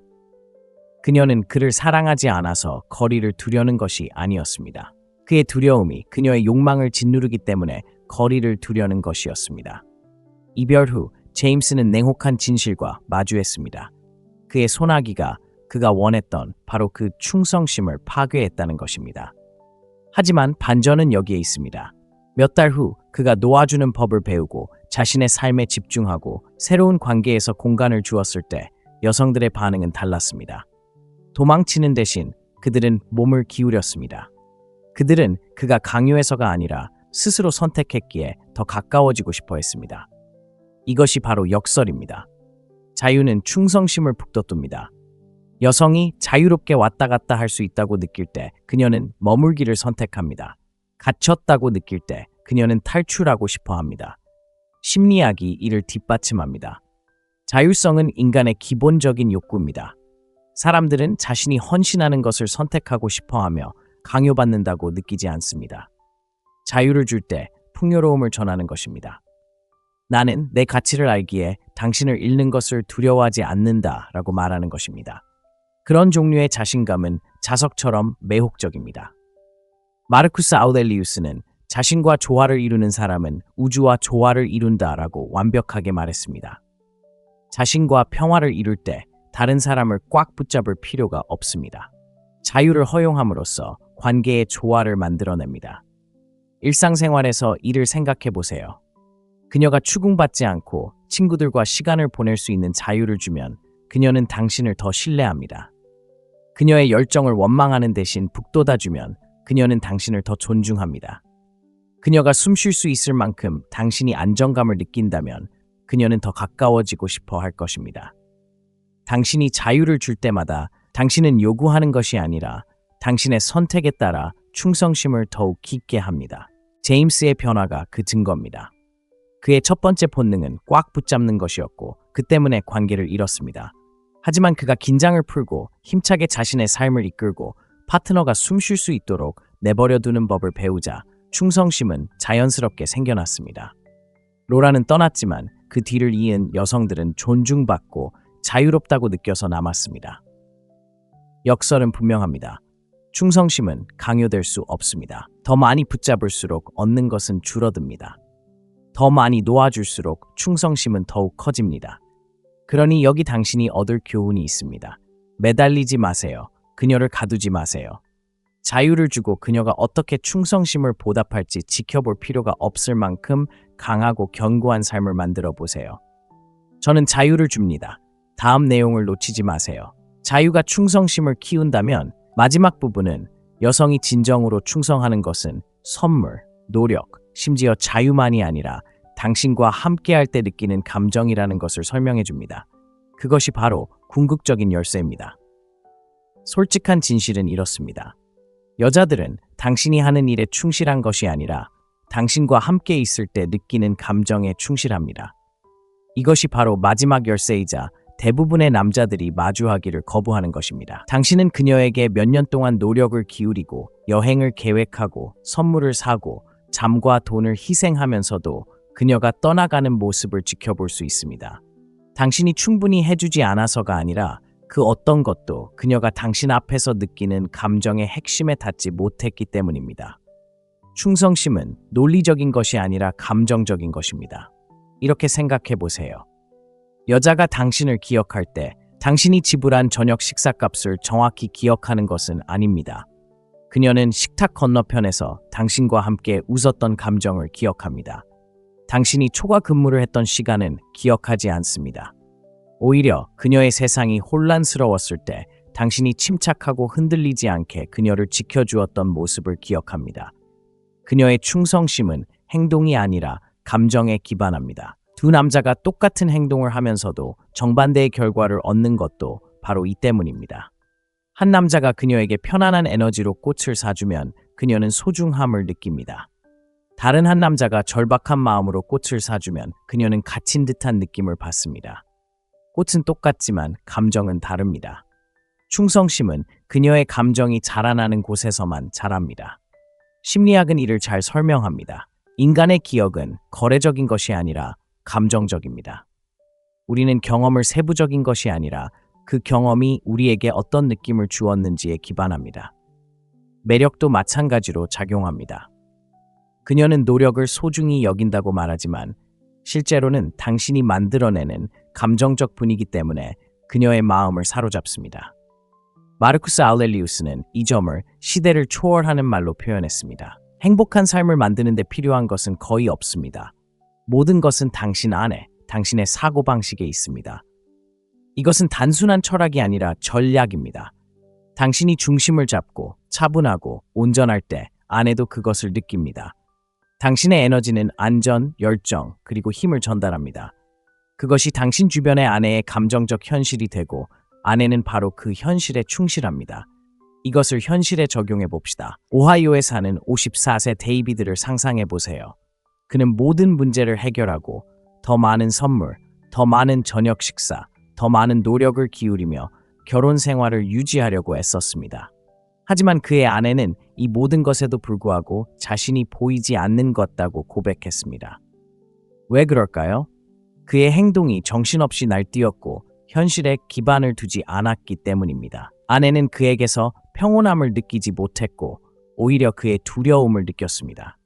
A: 그녀는 그를 사랑하지 않아서 거리를 두려는 것이 아니었습니다. 그의 두려움이 그녀의 욕망을 짓누르기 때문에 거리를 두려는 것이었습니다. 이별 후 제임스는 냉혹한 진실과 마주했습니다. 그의 소나기가 그가 원했던 바로 그 충성심을 파괴했다는 것입니다. 하지만 반전은 여기에 있습니다. 몇 달 후 그가 놓아주는 법을 배우고 자신의 삶에 집중하고 새로운 관계에서 공간을 주었을 때 여성들의 반응은 달랐습니다. 도망치는 대신 그들은 몸을 기울였습니다. 그들은 그가 강요해서가 아니라 스스로 선택했기에 더 가까워지고 싶어 했습니다. 이것이 바로 역설입니다. 자유는 충성심을 북돋웁니다. 여성이 자유롭게 왔다 갔다 할 수 있다고 느낄 때 그녀는 머물기를 선택합니다. 갇혔다고 느낄 때 그녀는 탈출하고 싶어 합니다. 심리학이 이를 뒷받침합니다. 자율성은 인간의 기본적인 욕구입니다. 사람들은 자신이 헌신하는 것을 선택하고 싶어 하며 강요받는다고 느끼지 않습니다. 자유를 줄 때 풍요로움을 전하는 것입니다. 나는 내 가치를 알기에 당신을 잃는 것을 두려워하지 않는다라고 말하는 것입니다. 그런 종류의 자신감은 자석처럼 매혹적입니다. 마르쿠스 아우렐리우스는 자신과 조화를 이루는 사람은 우주와 조화를 이룬다라고 완벽하게 말했습니다. 자신과 평화를 이룰 때 다른 사람을 꽉 붙잡을 필요가 없습니다. 자유를 허용함으로써 관계의 조화를 만들어냅니다. 일상생활에서 이를 생각해 보세요. 그녀가 추궁받지 않고 친구들과 시간을 보낼 수 있는 자유를 주면 그녀는 당신을 더 신뢰합니다. 그녀의 열정을 원망하는 대신 북돋아주면 그녀는 당신을 더 존중합니다. 그녀가 숨 쉴 수 있을 만큼 당신이 안정감을 느낀다면 그녀는 더 가까워지고 싶어 할 것입니다. 당신이 자유를 줄 때마다 당신은 요구하는 것이 아니라 당신의 선택에 따라 충성심을 더욱 깊게 합니다. 제임스의 변화가 그 증거입니다. 그의 첫 번째 본능은 꽉 붙잡는 것이었고 그 때문에 관계를 잃었습니다. 하지만 그가 긴장을 풀고 힘차게 자신의 삶을 이끌고 파트너가 숨 쉴 수 있도록 내버려두는 법을 배우자 충성심은 자연스럽게 생겨났습니다. 로라는 떠났지만 그 뒤를 이은 여성들은 존중받고 자유롭다고 느껴서 남았습니다. 역설은 분명합니다. 충성심은 강요될 수 없습니다. 더 많이 붙잡을수록 얻는 것은 줄어듭니다. 더 많이 놓아줄수록 충성심은 더욱 커집니다. 그러니 여기 당신이 얻을 교훈이 있습니다. 매달리지 마세요. 그녀를 가두지 마세요. 자유를 주고 그녀가 어떻게 충성심을 보답할지 지켜볼 필요가 없을 만큼 강하고 견고한 삶을 만들어 보세요. 저는 자유를 줍니다. 다음 내용을 놓치지 마세요. 자유가 충성심을 키운다면 마지막 부분은 여성이 진정으로 충성하는 것은 선물, 노력, 심지어 자유만이 아니라 당신과 함께할 때 느끼는 감정이라는 것을 설명해 줍니다. 그것이 바로 궁극적인 열쇠입니다. 솔직한 진실은 이렇습니다. 여자들은 당신이 하는 일에 충실한 것이 아니라 당신과 함께 있을 때 느끼는 감정에 충실합니다. 이것이 바로 마지막 열쇠이자 대부분의 남자들이 마주하기를 거부하는 것입니다. 당신은 그녀에게 몇 년 동안 노력을 기울이고 여행을 계획하고 선물을 사고 잠과 돈을 희생하면서도 그녀가 떠나가는 모습을 지켜볼 수 있습니다. 당신이 충분히 해주지 않아서가 아니라 그 어떤 것도 그녀가 당신 앞에서 느끼는 감정의 핵심에 닿지 못했기 때문입니다. 충성심은 논리적인 것이 아니라 감정적인 것입니다. 이렇게 생각해 보세요. 여자가 당신을 기억할 때 당신이 지불한 저녁 식사값을 정확히 기억하는 것은 아닙니다. 그녀는 식탁 건너편에서 당신과 함께 웃었던 감정을 기억합니다. 당신이 초과 근무를 했던 시간은 기억하지 않습니다. 오히려 그녀의 세상이 혼란스러웠을 때 당신이 침착하고 흔들리지 않게 그녀를 지켜주었던 모습을 기억합니다. 그녀의 충성심은 행동이 아니라 감정에 기반합니다. 두 남자가 똑같은 행동을 하면서도 정반대의 결과를 얻는 것도 바로 이 때문입니다. 한 남자가 그녀에게 편안한 에너지로 꽃을 사주면 그녀는 소중함을 느낍니다. 다른 한 남자가 절박한 마음으로 꽃을 사주면 그녀는 갇힌 듯한 느낌을 받습니다. 꽃은 똑같지만 감정은 다릅니다. 충성심은 그녀의 감정이 자라나는 곳에서만 자랍니다. 심리학은 이를 잘 설명합니다. 인간의 기억은 거래적인 것이 아니라 감정적입니다. 우리는 경험을 세부적인 것이 아니라 그 경험이 우리에게 어떤 느낌을 주었는지에 기반합니다. 매력도 마찬가지로 작용합니다. 그녀는 노력을 소중히 여긴다고 말하지만 실제로는 당신이 만들어내는 감정적 분위기 때문에 그녀의 마음을 사로잡습니다. 마르쿠스 아우렐리우스는 이 점을 시대를 초월하는 말로 표현했습니다. 행복한 삶을 만드는 데 필요한 것은 거의 없습니다. 모든 것은 당신 안에, 당신의 사고방식에 있습니다. 이것은 단순한 철학이 아니라 전략입니다. 당신이 중심을 잡고 차분하고 온전할 때 아내도 그것을 느낍니다. 당신의 에너지는 안전, 열정, 그리고 힘을 전달합니다. 그것이 당신 주변의 아내의 감정적 현실이 되고 아내는 바로 그 현실에 충실합니다. 이것을 현실에 적용해 봅시다. 오하이오에 사는 54세 데이비드를 상상해 보세요. 그는 모든 문제를 해결하고 더 많은 선물, 더 많은 저녁 식사, 더 많은 노력을 기울이며 결혼 생활을 유지하려고 애썼습니다. 하지만 그의 아내는 이 모든 것에도 불구하고 자신이 보이지 않는 것 같다고 고백했습니다. 왜 그럴까요? 그의 행동이 정신없이 날뛰었고 현실에 기반을 두지 않았기 때문입니다. 아내는 그에게서 평온함을 느끼지 못했고 오히려 그의 두려움을 느꼈습니다.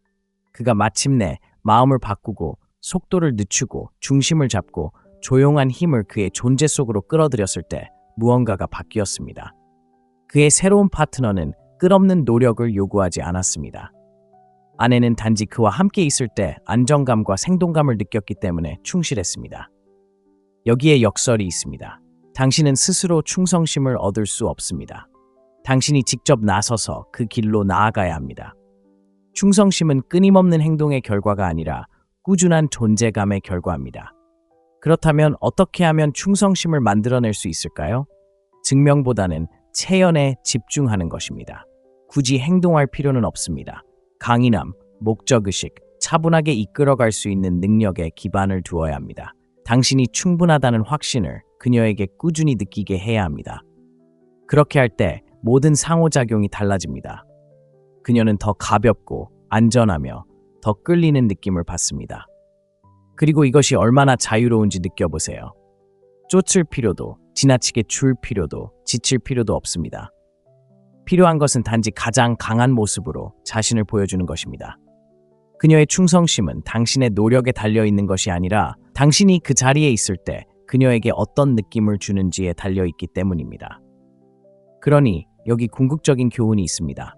A: 그가 마침내 마음을 바꾸고 속도를 늦추고 중심을 잡고 조용한 힘을 그의 존재 속으로 끌어들였을 때 무언가가 바뀌었습니다. 그의 새로운 파트너는 끝없는 노력을 요구하지 않았습니다. 아내는 단지 그와 함께 있을 때 안정감과 생동감을 느꼈기 때문에 충실했습니다. 여기에 역설이 있습니다. 당신은 스스로 충성심을 얻을 수 없습니다. 당신이 직접 나서서 그 길로 나아가야 합니다. 충성심은 끊임없는 행동의 결과가 아니라 꾸준한 존재감의 결과입니다. 그렇다면 어떻게 하면 충성심을 만들어낼 수 있을까요? 증명보다는 체연에 집중하는 것입니다. 굳이 행동할 필요는 없습니다. 강인함, 목적의식, 차분하게 이끌어갈 수 있는 능력에 기반을 두어야 합니다. 당신이 충분하다는 확신을 그녀에게 꾸준히 느끼게 해야 합니다. 그렇게 할 때 모든 상호작용이 달라집니다. 그녀는 더 가볍고 안전하며 더 끌리는 느낌을 받습니다. 그리고 이것이 얼마나 자유로운지 느껴보세요. 쫓을 필요도, 지나치게 줄 필요도, 지칠 필요도 없습니다. 필요한 것은 단지 가장 강한 모습으로 자신을 보여주는 것입니다. 그녀의 충성심은 당신의 노력에 달려있는 것이 아니라 당신이 그 자리에 있을 때 그녀에게 어떤 느낌을 주는지에 달려있기 때문입니다. 그러니 여기 궁극적인 교훈이 있습니다.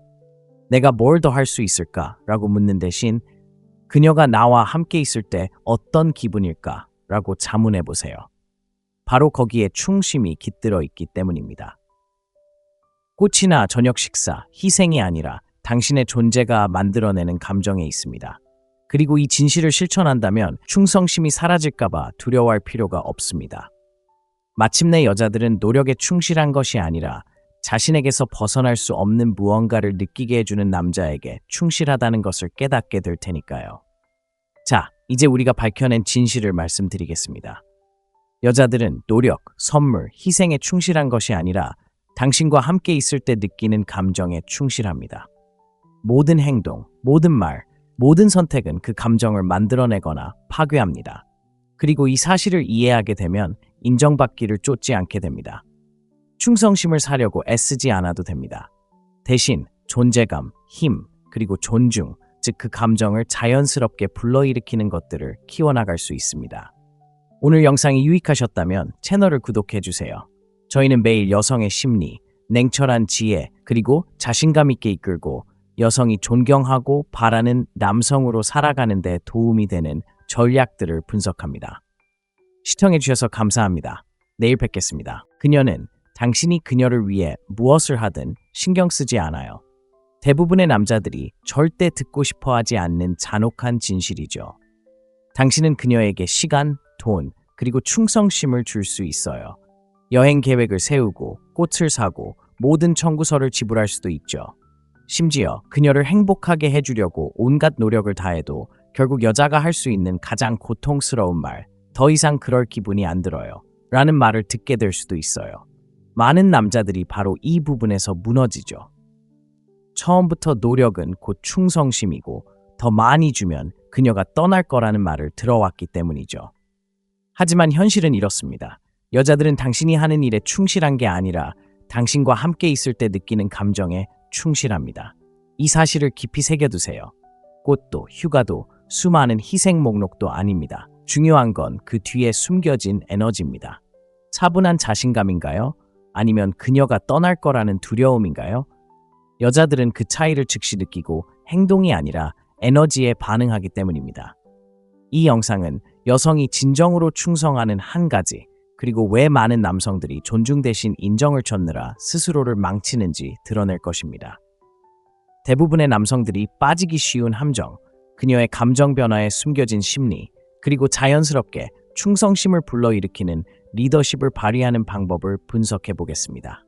A: 내가 뭘 더 할 수 있을까? 라고 묻는 대신 그녀가 나와 함께 있을 때 어떤 기분일까? 라고 자문해 보세요. 바로 거기에 충심이 깃들어 있기 때문입니다. 꽃이나 저녁 식사, 희생이 아니라 당신의 존재가 만들어내는 감정에 있습니다. 그리고 이 진실을 실천한다면 충성심이 사라질까봐 두려워할 필요가 없습니다. 마침내 여자들은 노력에 충실한 것이 아니라 자신에게서 벗어날 수 없는 무언가를 느끼게 해주는 남자에게 충실하다는 것을 깨닫게 될 테니까요. 자, 이제 우리가 밝혀낸 진실을 말씀드리겠습니다. 여자들은 노력, 선물, 희생에 충실한 것이 아니라 당신과 함께 있을 때 느끼는 감정에 충실합니다. 모든 행동, 모든 말, 모든 선택은 그 감정을 만들어내거나 파괴합니다. 그리고 이 사실을 이해하게 되면 인정받기를 쫓지 않게 됩니다. 충성심을 사려고 애쓰지 않아도 됩니다. 대신 존재감, 힘, 그리고 존중, 즉 그 감정을 자연스럽게 불러일으키는 것들을 키워나갈 수 있습니다. 오늘 영상이 유익하셨다면 채널을 구독해주세요. 저희는 매일 여성의 심리, 냉철한 지혜, 그리고 자신감 있게 이끌고 여성이 존경하고 바라는 남성으로 살아가는 데 도움이 되는 전략들을 분석합니다. 시청해주셔서 감사합니다. 내일 뵙겠습니다. 그녀는 당신이 그녀를 위해 무엇을 하든 신경 쓰지 않아요. 대부분의 남자들이 절대 듣고 싶어 하지 않는 잔혹한 진실이죠. 당신은 그녀에게 시간, 돈, 그리고 충성심을 줄 수 있어요. 여행 계획을 세우고 꽃을 사고 모든 청구서를 지불할 수도 있죠. 심지어 그녀를 행복하게 해주려고 온갖 노력을 다해도 결국 여자가 할 수 있는 가장 고통스러운 말, 더 이상 그럴 기분이 안 들어요. 라는 말을 듣게 될 수도 있어요. 많은 남자들이 바로 이 부분에서 무너지죠. 처음부터 노력은 곧 충성심이고 더 많이 주면 그녀가 떠날 거라는 말을 들어왔기 때문이죠. 하지만 현실은 이렇습니다. 여자들은 당신이 하는 일에 충실한 게 아니라 당신과 함께 있을 때 느끼는 감정에 충실합니다. 이 사실을 깊이 새겨두세요. 꽃도 휴가도 수많은 희생 목록도 아닙니다. 중요한 건 그 뒤에 숨겨진 에너지입니다. 차분한 자신감인가요? 아니면 그녀가 떠날 거라는 두려움인가요? 여자들은 그 차이를 즉시 느끼고 행동이 아니라 에너지에 반응하기 때문입니다. 이 영상은 여성이 진정으로 충성하는 한 가지, 그리고 왜 많은 남성들이 존중 대신 인정을 찾느라 스스로를 망치는지 드러낼 것입니다. 대부분의 남성들이 빠지기 쉬운 함정, 그녀의 감정 변화에 숨겨진 심리, 그리고 자연스럽게 충성심을 불러일으키는 리더십을 발휘하는 방법을 분석해 보겠습니다.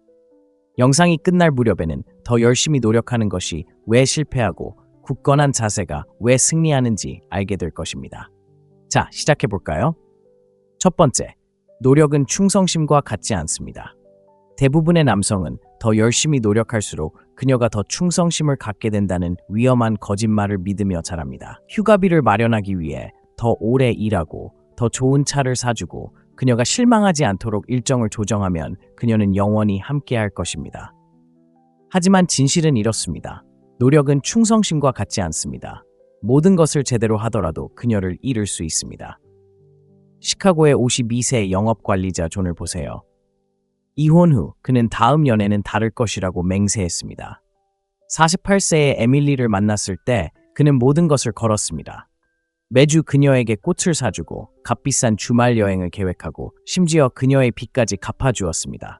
A: 영상이 끝날 무렵에는 더 열심히 노력하는 것이 왜 실패하고 굳건한 자세가 왜 승리하는지 알게 될 것입니다. 자, 시작해 볼까요? 첫 번째, 노력은 충성심과 같지 않습니다. 대부분의 남성은 더 열심히 노력할수록 그녀가 더 충성심을 갖게 된다는 위험한 거짓말을 믿으며 자랍니다. 휴가비를 마련하기 위해 더 오래 일하고 더 좋은 차를 사주고 그녀가 실망하지 않도록 일정을 조정하면 그녀는 영원히 함께할 것입니다. 하지만 진실은 이렇습니다. 노력은 충성심과 같지 않습니다. 모든 것을 제대로 하더라도 그녀를 잃을 수 있습니다. 시카고의 52세 영업관리자 존을 보세요. 이혼 후 그는 다음 연애는 다를 것이라고 맹세했습니다. 48세의 에밀리를 만났을 때 그는 모든 것을 걸었습니다. 매주 그녀에게 꽃을 사주고 값비싼 주말 여행을 계획하고 심지어 그녀의 빚까지 갚아주었습니다.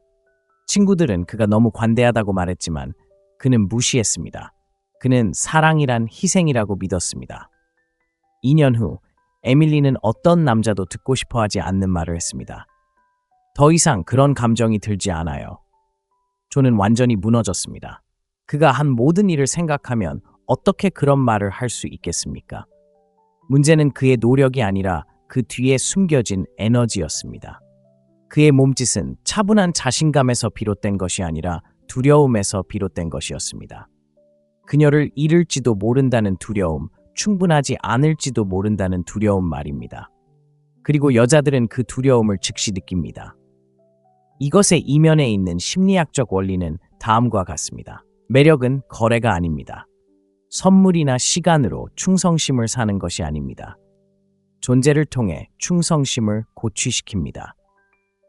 A: 친구들은 그가 너무 관대하다고 말했지만 그는 무시했습니다. 그는 사랑이란 희생이라고 믿었습니다. 2년 후 에밀리는 어떤 남자도 듣고 싶어 하지 않는 말을 했습니다. 더 이상 그런 감정이 들지 않아요. 존은 완전히 무너졌습니다. 그가 한 모든 일을 생각하면 어떻게 그런 말을 할 수 있겠습니까? 문제는 그의 노력이 아니라 그 뒤에 숨겨진 에너지였습니다. 그의 몸짓은 차분한 자신감에서 비롯된 것이 아니라 두려움에서 비롯된 것이었습니다. 그녀를 잃을지도 모른다는 두려움, 충분하지 않을지도 모른다는 두려움 말입니다. 그리고 여자들은 그 두려움을 즉시 느낍니다. 이것의 이면에 있는 심리학적 원리는 다음과 같습니다. 매력은 거래가 아닙니다. 선물이나 시간으로 충성심을 사는 것이 아닙니다. 존재를 통해 충성심을 고취시킵니다.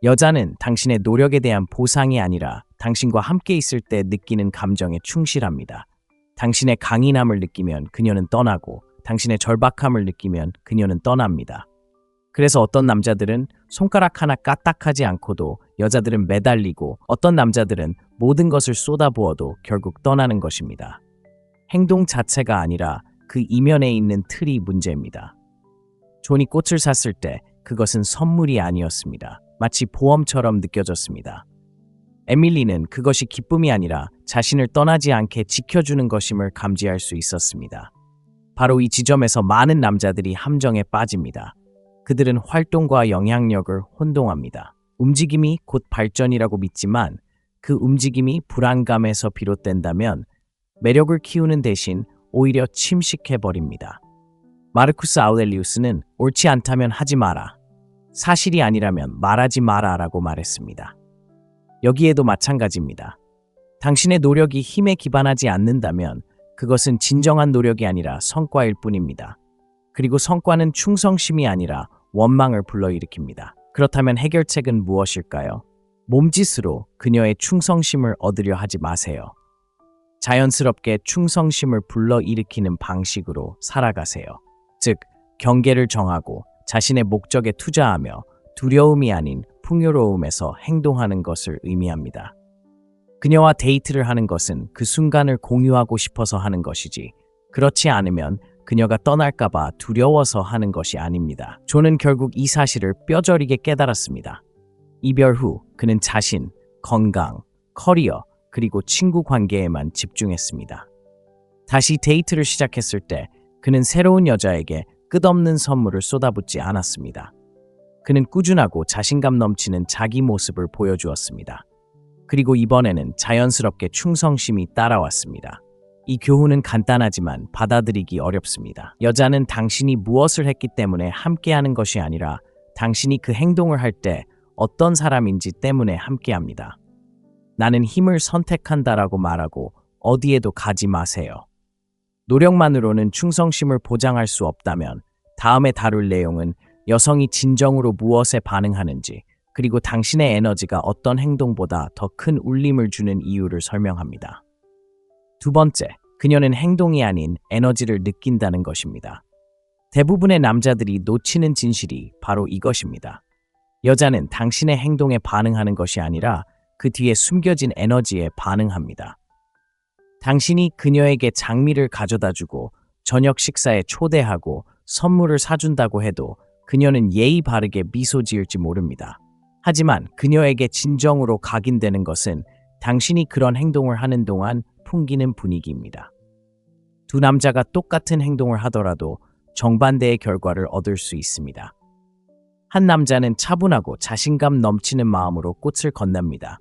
A: 여자는 당신의 노력에 대한 보상이 아니라 당신과 함께 있을 때 느끼는 감정에 충실합니다. 당신의 강인함을 느끼면 그녀는 떠나고 당신의 절박함을 느끼면 그녀는 떠납니다. 그래서 어떤 남자들은 손가락 하나 까딱하지 않고도 여자들은 매달리고 어떤 남자들은 모든 것을 쏟아부어도 결국 떠나는 것입니다. 행동 자체가 아니라 그 이면에 있는 틀이 문제입니다. 존이 꽃을 샀을 때 그것은 선물이 아니었습니다. 마치 보험처럼 느껴졌습니다. 에밀리는 그것이 기쁨이 아니라 자신을 떠나지 않게 지켜주는 것임을 감지할 수 있었습니다. 바로 이 지점에서 많은 남자들이 함정에 빠집니다. 그들은 활동과 영향력을 혼동합니다. 움직임이 곧 발전이라고 믿지만 그 움직임이 불안감에서 비롯된다면 매력을 키우는 대신 오히려 침식해버립니다. 마르쿠스 아우렐리우스는 옳지 않다면 하지 마라. 사실이 아니라면 말하지 마라 라고 말했습니다. 여기에도 마찬가지입니다. 당신의 노력이 힘에 기반하지 않는다면 그것은 진정한 노력이 아니라 성과일 뿐입니다. 그리고 성과는 충성심이 아니라 원망을 불러일으킵니다. 그렇다면 해결책은 무엇일까요? 몸짓으로 그녀의 충성심을 얻으려 하지 마세요. 자연스럽게 충성심을 불러일으키는 방식으로 살아가세요. 즉, 경계를 정하고 자신의 목적에 투자하며 두려움이 아닌 풍요로움에서 행동하는 것을 의미합니다. 그녀와 데이트를 하는 것은 그 순간을 공유하고 싶어서 하는 것이지, 그렇지 않으면 그녀가 떠날까봐 두려워서 하는 것이 아닙니다. 존은 결국 이 사실을 뼈저리게 깨달았습니다. 이별 후 그는 자신, 건강, 커리어, 그리고 친구 관계에만 집중했습니다. 다시 데이트를 시작했을 때 그는 새로운 여자에게 끝없는 선물을 쏟아붓지 않았습니다. 그는 꾸준하고 자신감 넘치는 자기 모습을 보여주었습니다. 그리고 이번에는 자연스럽게 충성심이 따라왔습니다. 이 교훈은 간단하지만 받아들이기 어렵습니다. 여자는 당신이 무엇을 했기 때문에 함께하는 것이 아니라 당신이 그 행동을 할 때 어떤 사람인지 때문에 함께합니다. 나는 힘을 선택한다라고 말하고 어디에도 가지 마세요. 노력만으로는 충성심을 보장할 수 없다면 다음에 다룰 내용은 여성이 진정으로 무엇에 반응하는지, 그리고 당신의 에너지가 어떤 행동보다 더 큰 울림을 주는 이유를 설명합니다. 두 번째, 그녀는 행동이 아닌 에너지를 느낀다는 것입니다. 대부분의 남자들이 놓치는 진실이 바로 이것입니다. 여자는 당신의 행동에 반응하는 것이 아니라 그 뒤에 숨겨진 에너지에 반응합니다. 당신이 그녀에게 장미를 가져다 주고 저녁 식사에 초대하고 선물을 사준다고 해도 그녀는 예의 바르게 미소 지을지 모릅니다. 하지만 그녀에게 진정으로 각인되는 것은 당신이 그런 행동을 하는 동안 풍기는 분위기입니다. 두 남자가 똑같은 행동을 하더라도 정반대의 결과를 얻을 수 있습니다. 한 남자는 차분하고 자신감 넘치는 마음으로 꽃을 건넵니다.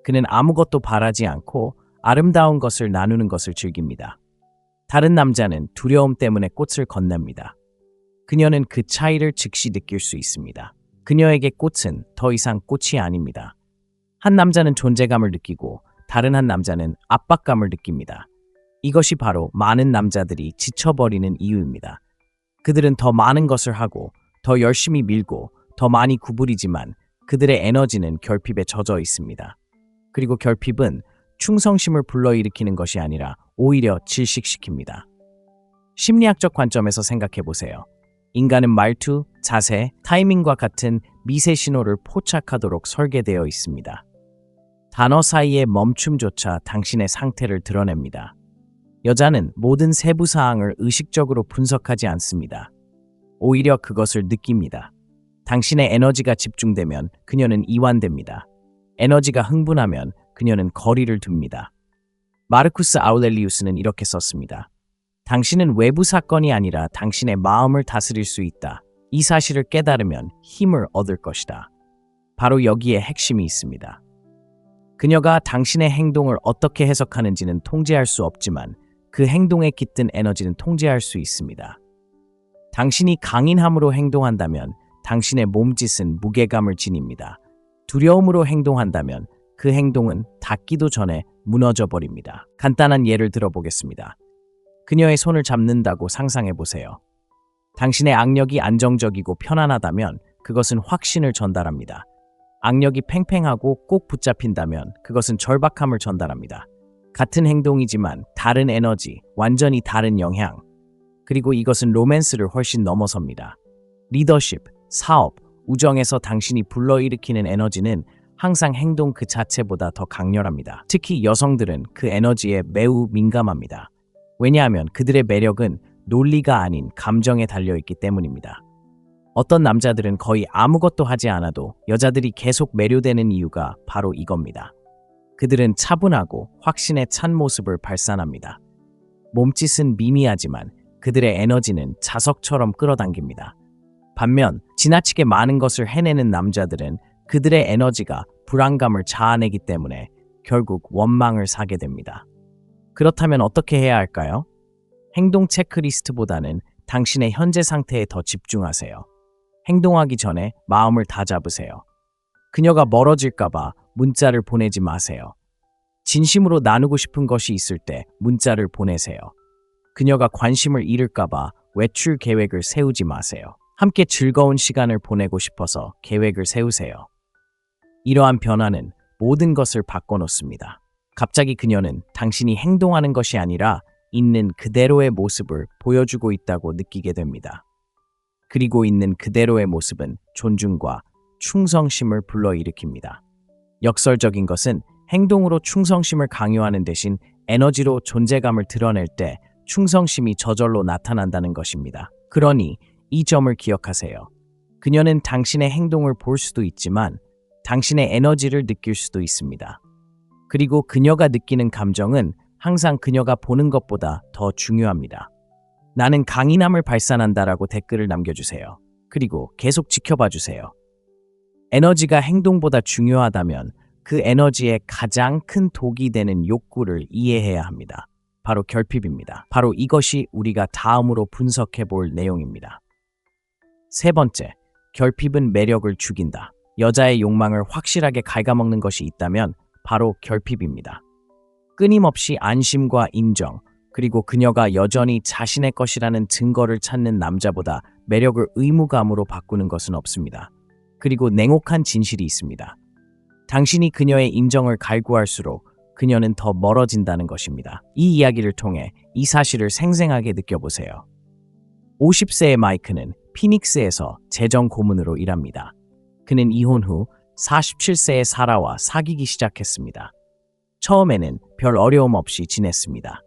A: 그는 아무것도 바라지 않고 아름다운 것을 나누는 것을 즐깁니다. 다른 남자는 두려움 때문에 꽃을 건넵니다. 그녀는 그 차이를 즉시 느낄 수 있습니다. 그녀에게 꽃은 더 이상 꽃이 아닙니다. 한 남자는 존재감을 느끼고 다른 한 남자는 압박감을 느낍니다. 이것이 바로 많은 남자들이 지쳐버리는 이유입니다. 그들은 더 많은 것을 하고 더 열심히 밀고 더 많이 구부리지만 그들의 에너지는 결핍에 젖어 있습니다. 그리고 결핍은 충성심을 불러일으키는 것이 아니라 오히려 질식시킵니다. 심리학적 관점에서 생각해 보세요. 인간은 말투, 자세, 타이밍과 같은 미세 신호를 포착하도록 설계되어 있습니다. 단어 사이의 멈춤조차 당신의 상태를 드러냅니다. 여자는 모든 세부 사항을 의식적으로 분석하지 않습니다. 오히려 그것을 느낍니다. 당신의 에너지가 집중되면 그녀는 이완됩니다. 에너지가 흥분하면 그녀는 거리를 둡니다. 마르쿠스 아우렐리우스는 이렇게 썼습니다. 당신은 외부 사건이 아니라 당신의 마음을 다스릴 수 있다. 이 사실을 깨달으면 힘을 얻을 것이다. 바로 여기에 핵심이 있습니다. 그녀가 당신의 행동을 어떻게 해석하는지는 통제할 수 없지만 그 행동에 깃든 에너지는 통제할 수 있습니다. 당신이 강인함으로 행동한다면 당신의 몸짓은 무게감을 지닙니다. 두려움으로 행동한다면 그 행동은 닿기도 전에 무너져 버립니다. 간단한 예를 들어보겠습니다. 그녀의 손을 잡는다고 상상해 보세요. 당신의 악력이 안정적이고 편안하다면 그것은 확신을 전달합니다. 악력이 팽팽하고 꼭 붙잡힌다면 그것은 절박함을 전달합니다. 같은 행동이지만 다른 에너지, 완전히 다른 영향. 그리고 이것은 로맨스를 훨씬 넘어섭니다. 리더십, 사업, 우정에서 당신이 불러일으키는 에너지는 항상 행동 그 자체보다 더 강렬합니다. 특히 여성들은 그 에너지에 매우 민감합니다. 왜냐하면 그들의 매력은 논리가 아닌 감정에 달려있기 때문입니다. 어떤 남자들은 거의 아무것도 하지 않아도 여자들이 계속 매료되는 이유가 바로 이겁니다. 그들은 차분하고 확신에 찬 모습을 발산합니다. 몸짓은 미미하지만 그들의 에너지는 자석처럼 끌어당깁니다. 반면 지나치게 많은 것을 해내는 남자들은 그들의 에너지가 불안감을 자아내기 때문에 결국 원망을 사게 됩니다. 그렇다면 어떻게 해야 할까요? 행동 체크리스트보다는 당신의 현재 상태에 더 집중하세요. 행동하기 전에 마음을 다잡으세요. 그녀가 멀어질까봐 문자를 보내지 마세요. 진심으로 나누고 싶은 것이 있을 때 문자를 보내세요. 그녀가 관심을 잃을까봐 외출 계획을 세우지 마세요. 함께 즐거운 시간을 보내고 싶어서 계획을 세우세요. 이러한 변화는 모든 것을 바꿔놓습니다. 갑자기 그녀는 당신이 행동하는 것이 아니라 있는 그대로의 모습을 보여주고 있다고 느끼게 됩니다. 그리고 있는 그대로의 모습은 존중과 충성심을 불러일으킵니다. 역설적인 것은 행동으로 충성심을 강요하는 대신 에너지로 존재감을 드러낼 때 충성심이 저절로 나타난다는 것입니다. 그러니 이 점을 기억하세요. 그녀는 당신의 행동을 볼 수도 있지만 당신의 에너지를 느낄 수도 있습니다. 그리고 그녀가 느끼는 감정은 항상 그녀가 보는 것보다 더 중요합니다. 나는 강인함을 발산한다라고 댓글을 남겨주세요. 그리고 계속 지켜봐 주세요. 에너지가 행동보다 중요하다면 그 에너지의 가장 큰 독이 되는 욕구를 이해해야 합니다. 바로 결핍입니다. 바로 이것이 우리가 다음으로 분석해 볼 내용입니다. 세 번째, 결핍은 매력을 죽인다. 여자의 욕망을 확실하게 갉아먹는 것이 있다면 바로 결핍입니다. 끊임없이 안심과 인정, 그리고 그녀가 여전히 자신의 것이라는 증거를 찾는 남자보다 매력을 의무감으로 바꾸는 것은 없습니다. 그리고 냉혹한 진실이 있습니다. 당신이 그녀의 인정을 갈구할수록 그녀는 더 멀어진다는 것입니다. 이 이야기를 통해 이 사실을 생생하게 느껴보세요. 50세의 마이크는 피닉스에서 재정 고문으로 일합니다. 그는 이혼 후 47세의 사라와 사귀기 시작했습니다. 처음에는 별 어려움 없이 지냈습니다.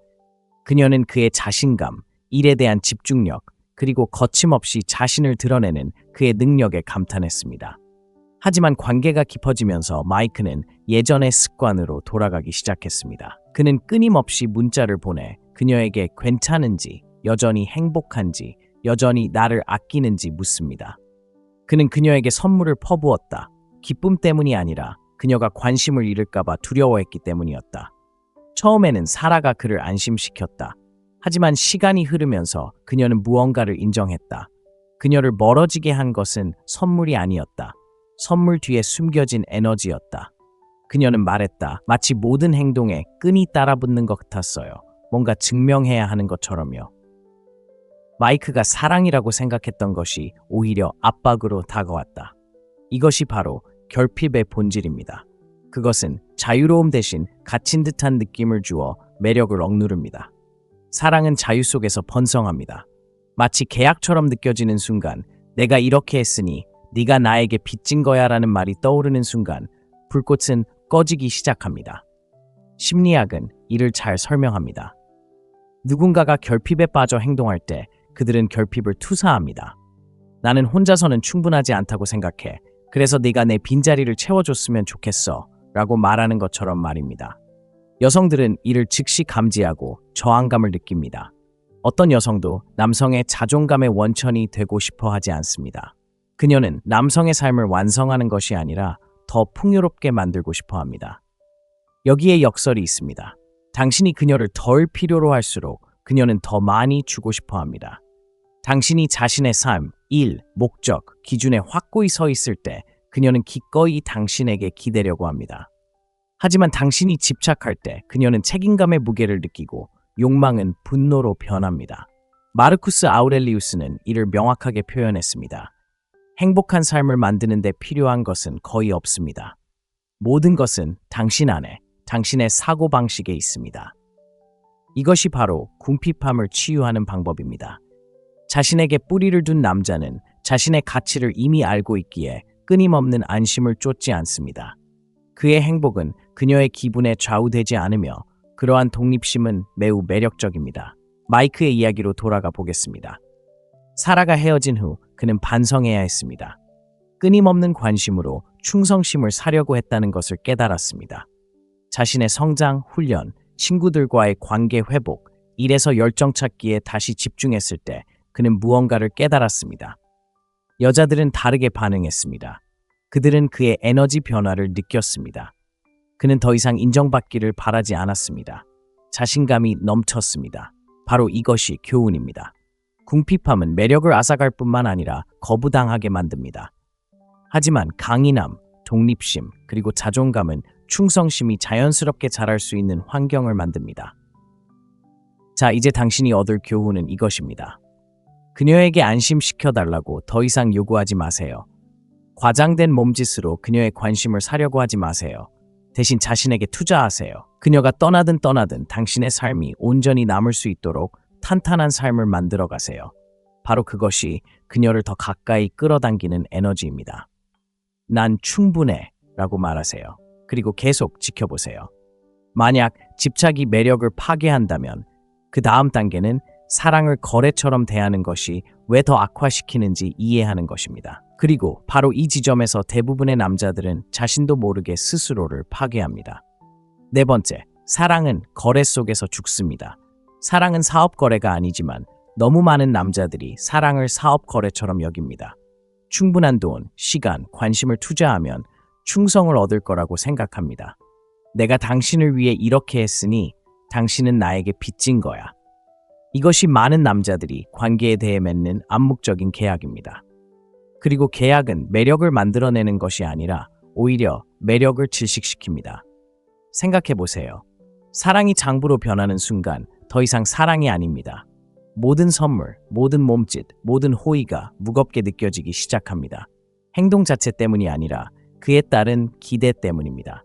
A: 그녀는 그의 자신감, 일에 대한 집중력, 그리고 거침없이 자신을 드러내는 그의 능력에 감탄했습니다. 하지만 관계가 깊어지면서 마이크는 예전의 습관으로 돌아가기 시작했습니다. 그는 끊임없이 문자를 보내 그녀에게 괜찮은지, 여전히 행복한지, 여전히 나를 아끼는지 묻습니다. 그는 그녀에게 선물을 퍼부었다. 기쁨 때문이 아니라 그녀가 관심을 잃을까봐 두려워했기 때문이었다. 처음에는 사라가 그를 안심시켰다. 하지만 시간이 흐르면서 그녀는 무언가를 인정했다. 그녀를 멀어지게 한 것은 선물이 아니었다. 선물 뒤에 숨겨진 에너지였다. 그녀는 말했다. 마치 모든 행동에 끈이 따라붙는 것 같았어요. 뭔가 증명해야 하는 것처럼요. 마이크가 사랑이라고 생각했던 것이 오히려 압박으로 다가왔다. 이것이 바로 결핍의 본질입니다. 그것은 자유로움 대신 갇힌 듯한 느낌을 주어 매력을 억누릅니다. 사랑은 자유 속에서 번성합니다. 마치 계약처럼 느껴지는 순간, 내가 이렇게 했으니 네가 나에게 빚진 거야 라는 말이 떠오르는 순간 불꽃은 꺼지기 시작합니다. 심리학은 이를 잘 설명합니다. 누군가가 결핍에 빠져 행동할 때 그들은 결핍을 투사합니다. 나는 혼자서는 충분하지 않다고 생각해. 그래서 네가 내 빈자리를 채워줬으면 좋겠어 라고 말하는 것처럼 말입니다. 여성들은 이를 즉시 감지하고 저항감을 느낍니다. 어떤 여성도 남성의 자존감의 원천이 되고 싶어 하지 않습니다. 그녀는 남성의 삶을 완성하는 것이 아니라 더 풍요롭게 만들고 싶어 합니다. 여기에 역설이 있습니다. 당신이 그녀를 덜 필요로 할수록 그녀는 더 많이 주고 싶어 합니다. 당신이 자신의 삶, 일, 목적, 기준에 확고히 서 있을 때 그녀는 기꺼이 당신에게 기대려고 합니다. 하지만 당신이 집착할 때 그녀는 책임감의 무게를 느끼고 욕망은 분노로 변합니다. 마르쿠스 아우렐리우스는 이를 명확하게 표현했습니다. 행복한 삶을 만드는 데 필요한 것은 거의 없습니다. 모든 것은 당신 안에, 당신의 사고방식에 있습니다. 이것이 바로 궁핍함을 치유하는 방법입니다. 자신에게 뿌리를 둔 남자는 자신의 가치를 이미 알고 있기에 끊임없는 안심을 쫓지 않습니다. 그의 행복은 그녀의 기분에 좌우되지 않으며 그러한 독립심은 매우 매력적입니다. 마이크의 이야기로 돌아가 보겠습니다. 사라가 헤어진 후 그는 반성해야 했습니다. 끊임없는 관심으로 충성심을 사려고 했다는 것을 깨달았습니다. 자신의 성장, 훈련, 친구들과의 관계 회복, 일에서 열정 찾기에 다시 집중했을 때 그는 무언가를 깨달았습니다. 여자들은 다르게 반응했습니다. 그들은 그의 에너지 변화를 느꼈습니다. 그는 더 이상 인정받기를 바라지 않았습니다. 자신감이 넘쳤습니다. 바로 이것이 교훈입니다. 궁핍함은 매력을 앗아갈 뿐만 아니라 거부당하게 만듭니다. 하지만 강인함, 독립심, 그리고 자존감은 충성심이 자연스럽게 자랄 수 있는 환경을 만듭니다. 자, 이제 당신이 얻을 교훈은 이것입니다. 그녀에게 안심시켜달라고 더 이상 요구하지 마세요. 과장된 몸짓으로 그녀의 관심을 사려고 하지 마세요. 대신 자신에게 투자하세요. 그녀가 떠나든 당신의 삶이 온전히 남을 수 있도록 탄탄한 삶을 만들어 가세요. 바로 그것이 그녀를 더 가까이 끌어당기는 에너지입니다. 난 충분해 라고 말하세요. 그리고 계속 지켜보세요. 만약 집착이 매력을 파괴한다면 그 다음 단계는 사랑을 거래처럼 대하는 것이 왜 더 악화시키는지 이해하는 것입니다. 그리고 바로 이 지점에서 대부분의 남자들은 자신도 모르게 스스로를 파괴합니다. 네 번째, 사랑은 거래 속에서 죽습니다. 사랑은 사업 거래가 아니지만 너무 많은 남자들이 사랑을 사업 거래처럼 여깁니다. 충분한 돈, 시간, 관심을 투자하면 충성을 얻을 거라고 생각합니다. 내가 당신을 위해 이렇게 했으니 당신은 나에게 빚진 거야. 이것이 많은 남자들이 관계에 대해 맺는 암묵적인 계약입니다. 그리고 계약은 매력을 만들어내는 것이 아니라 오히려 매력을 질식시킵니다. 생각해보세요. 사랑이 장부로 변하는 순간 더 이상 사랑이 아닙니다. 모든 선물, 모든 몸짓, 모든 호의가 무겁게 느껴지기 시작합니다. 행동 자체 때문이 아니라 그에 따른 기대 때문입니다.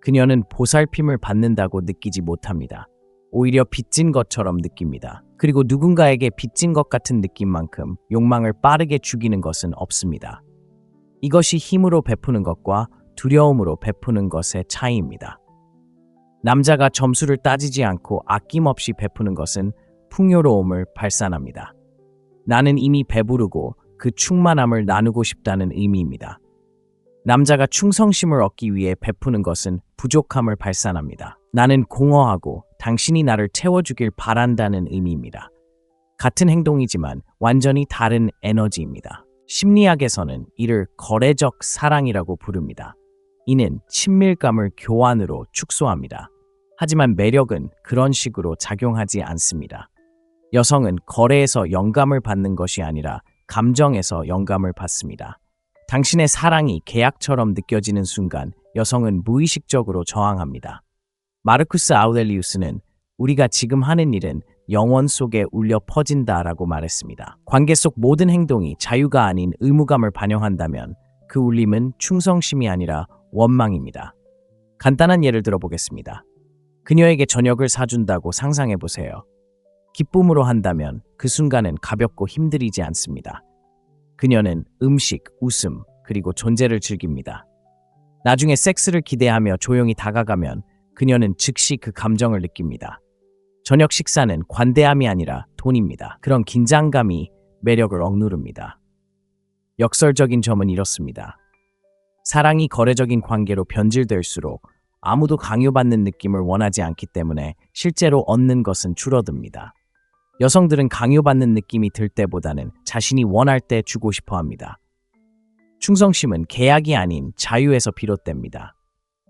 A: 그녀는 보살핌을 받는다고 느끼지 못합니다. 오히려 빚진 것처럼 느낍니다. 그리고 누군가에게 빚진 것 같은 느낌만큼 욕망을 빠르게 죽이는 것은 없습니다. 이것이 힘으로 베푸는 것과 두려움으로 베푸는 것의 차이입니다. 남자가 점수를 따지지 않고 아낌없이 베푸는 것은 풍요로움을 발산합니다. 나는 이미 배부르고 그 충만함을 나누고 싶다는 의미입니다. 남자가 충성심을 얻기 위해 베푸는 것은 부족함을 발산합니다. 나는 공허하고 당신이 나를 채워주길 바란다는 의미입니다. 같은 행동이지만 완전히 다른 에너지입니다. 심리학에서는 이를 거래적 사랑이라고 부릅니다. 이는 친밀감을 교환으로 축소합니다. 하지만 매력은 그런 식으로 작용하지 않습니다. 여성은 거래에서 영감을 받는 것이 아니라 감정에서 영감을 받습니다. 당신의 사랑이 계약처럼 느껴지는 순간 여성은 무의식적으로 저항합니다. 마르쿠스 아우렐리우스는 우리가 지금 하는 일은 영원 속에 울려 퍼진다라고 말했습니다. 관계 속 모든 행동이 자유가 아닌 의무감을 반영한다면 그 울림은 충성심이 아니라 원망입니다. 간단한 예를 들어보겠습니다. 그녀에게 저녁을 사준다고 상상해보세요. 기쁨으로 한다면 그 순간은 가볍고 힘들이지 않습니다. 그녀는 음식, 웃음, 그리고 존재를 즐깁니다. 나중에 섹스를 기대하며 조용히 다가가면 그녀는 즉시 그 감정을 느낍니다. 저녁 식사는 관대함이 아니라 돈입니다. 그런 긴장감이 매력을 억누릅니다. 역설적인 점은 이렇습니다. 사랑이 거래적인 관계로 변질될수록 아무도 강요받는 느낌을 원하지 않기 때문에 실제로 얻는 것은 줄어듭니다. 여성들은 강요받는 느낌이 들 때보다는 자신이 원할 때 주고 싶어 합니다. 충성심은 계약이 아닌 자유에서 비롯됩니다.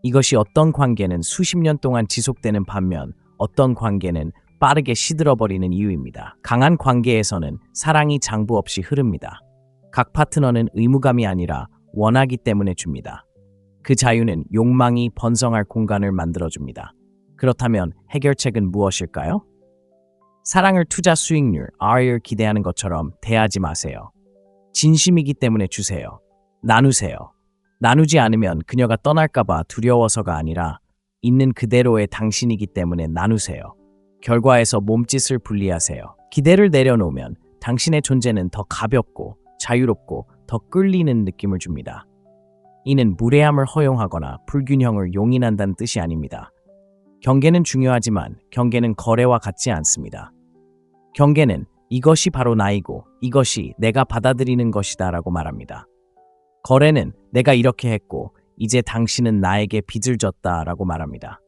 A: 이것이 어떤 관계는 수십 년 동안 지속되는 반면 어떤 관계는 빠르게 시들어버리는 이유입니다. 강한 관계에서는 사랑이 장부 없이 흐릅니다. 각 파트너는 의무감이 아니라 원하기 때문에 줍니다. 그 자유는 욕망이 번성할 공간을 만들어줍니다. 그렇다면 해결책은 무엇일까요? 사랑을 투자 수익률, ROI를 기대하는 것처럼 대하지 마세요. 진심이기 때문에 주세요. 나누세요. 나누지 않으면 그녀가 떠날까봐 두려워서가 아니라 있는 그대로의 당신이기 때문에 나누세요. 결과에서 몸짓을 분리하세요. 기대를 내려놓으면 당신의 존재는 더 가볍고 자유롭고 더 끌리는 느낌을 줍니다. 이는 무례함을 허용하거나 불균형을 용인한다는 뜻이 아닙니다. 경계는 중요하지만 경계는 거래와 같지 않습니다. 경계는 이것이 바로 나이고 이것이 내가 받아들이는 것이다 라고 말합니다. 거래는 내가 이렇게 했고 이제 당신은 나에게 빚을 졌다 라고 말합니다.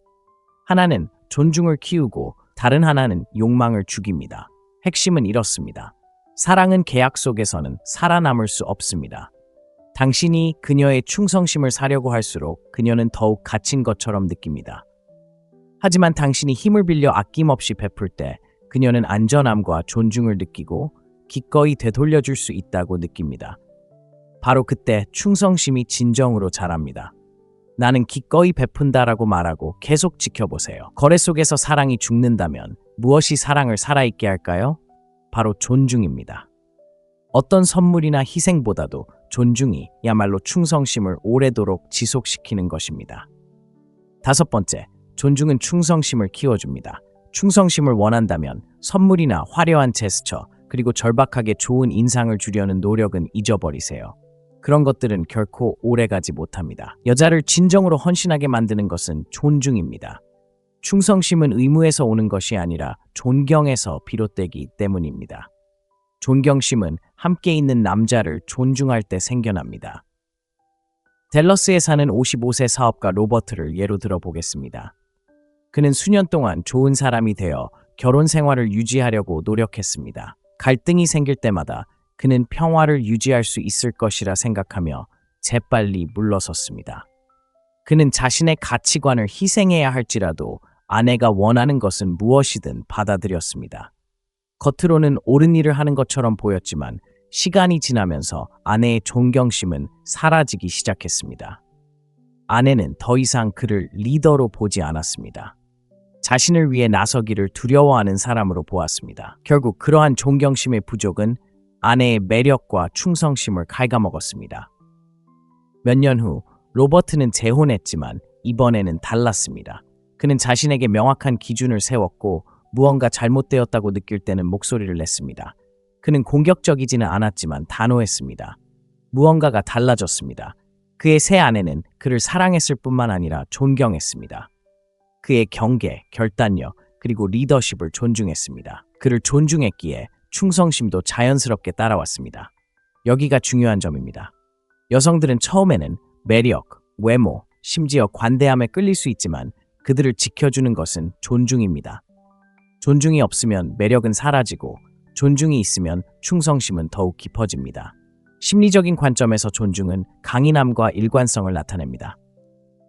A: 하나는 존중을 키우고 다른 하나는 욕망을 죽입니다. 핵심은 이렇습니다. 사랑은 계약 속에서는 살아남을 수 없습니다. 당신이 그녀의 충성심을 사려고 할수록 그녀는 더욱 갇힌 것처럼 느낍니다. 하지만 당신이 힘을 빌려 아낌없이 베풀 때 그녀는 안전함과 존중을 느끼고 기꺼이 되돌려줄 수 있다고 느낍니다. 바로 그때 충성심이 진정으로 자랍니다. 나는 기꺼이 베푼다라고 말하고 계속 지켜보세요. 거래 속에서 사랑이 죽는다면 무엇이 사랑을 살아있게 할까요? 바로 존중입니다. 어떤 선물이나 희생보다도 존중이 야말로 충성심을 오래도록 지속시키는 것입니다. 5번째, 존중은 충성심을 키워줍니다. 충성심을 원한다면 선물이나 화려한 제스처, 그리고 절박하게 좋은 인상을 주려는 노력은 잊어버리세요. 그런 것들은 결코 오래가지 못합니다. 여자를 진정으로 헌신하게 만드는 것은 존중입니다. 충성심은 의무에서 오는 것이 아니라 존경에서 비롯되기 때문입니다. 존경심은 함께 있는 남자를 존중할 때 생겨납니다. 댈러스에 사는 55세 사업가 로버트를 예로 들어보겠습니다. 그는 수년 동안 좋은 사람이 되어 결혼 생활을 유지하려고 노력했습니다. 갈등이 생길 때마다 그는 평화를 유지할 수 있을 것이라 생각하며 재빨리 물러섰습니다. 그는 자신의 가치관을 희생해야 할지라도 아내가 원하는 것은 무엇이든 받아들였습니다. 겉으로는 옳은 일을 하는 것처럼 보였지만 시간이 지나면서 아내의 존경심은 사라지기 시작했습니다. 아내는 더 이상 그를 리더로 보지 않았습니다. 자신을 위해 나서기를 두려워하는 사람으로 보았습니다. 결국 그러한 존경심의 부족은 아내의 매력과 충성심을 갉아먹었습니다. 몇 년 후 로버트는 재혼했지만 이번에는 달랐습니다. 그는 자신에게 명확한 기준을 세웠고 무언가 잘못되었다고 느낄 때는 목소리를 냈습니다. 그는 공격적이지는 않았지만 단호했습니다. 무언가가 달라졌습니다. 그의 새 아내는 그를 사랑했을 뿐만 아니라 존경했습니다. 그의 경계, 결단력, 그리고 리더십을 존중했습니다. 그를 존중했기에 충성심도 자연스럽게 따라왔습니다. 여기가 중요한 점입니다. 여성들은 처음에는 매력, 외모, 심지어 관대함에 끌릴 수 있지만 그들을 지켜주는 것은 존중입니다. 존중이 없으면 매력은 사라지고 존중이 있으면 충성심은 더욱 깊어집니다. 심리적인 관점에서 존중은 강인함과 일관성을 나타냅니다.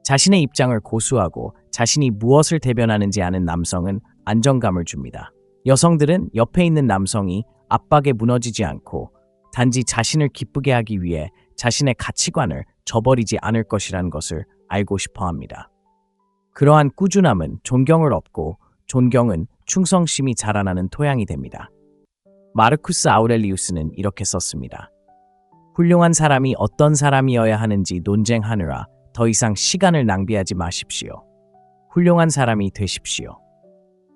A: 자신의 입장을 고수하고 자신이 무엇을 대변하는지 아는 남성은 안정감을 줍니다. 여성들은 옆에 있는 남성이 압박에 무너지지 않고 단지 자신을 기쁘게 하기 위해 자신의 가치관을 저버리지 않을 것이라는 것을 알고 싶어 합니다. 그러한 꾸준함은 존경을 얻고 존경은 충성심이 자라나는 토양이 됩니다. 마르쿠스 아우렐리우스는 이렇게 썼습니다. 훌륭한 사람이 어떤 사람이어야 하는지 논쟁하느라 더 이상 시간을 낭비하지 마십시오. 훌륭한 사람이 되십시오.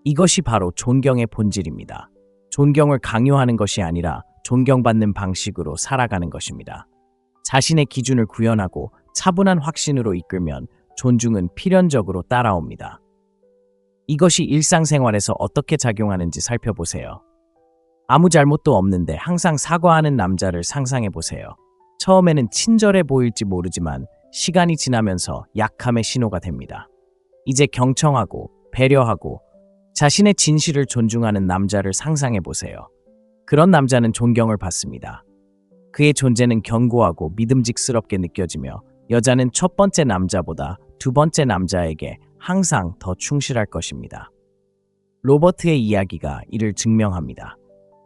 A: 이것이 바로 존경의 본질입니다. 존경을 강요하는 것이 아니라 존경받는 방식으로 살아가는 것입니다. 자신의 기준을 구현하고 차분한 확신으로 이끌면 존중은 필연적으로 따라옵니다. 이것이 일상생활에서 어떻게 작용하는지 살펴보세요. 아무 잘못도 없는데 항상 사과하는 남자를 상상해보세요. 처음에는 친절해 보일지 모르지만 시간이 지나면서 약함의 신호가 됩니다. 이제 경청하고 배려하고 자신의 진실을 존중하는 남자를 상상해보세요. 그런 남자는 존경을 받습니다. 그의 존재는 견고하고 믿음직스럽게 느껴지며 여자는 첫 번째 남자보다 두 번째 남자에게 항상 더 충실할 것입니다. 로버트의 이야기가 이를 증명합니다.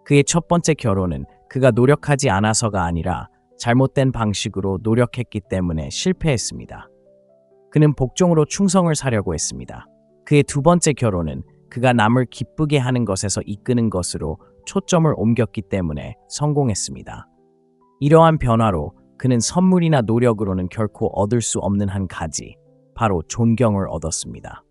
A: 그의 첫 번째 결혼은 그가 노력하지 않아서가 아니라 잘못된 방식으로 노력했기 때문에 실패했습니다. 그는 복종으로 충성을 사려고 했습니다. 그의 두 번째 결혼은 그가 남을 기쁘게 하는 것에서 이끄는 것으로 초점을 옮겼기 때문에 성공했습니다. 이러한 변화로 그는 선물이나 노력으로는 결코 얻을 수 없는 한 가지, 바로 존경을 얻었습니다.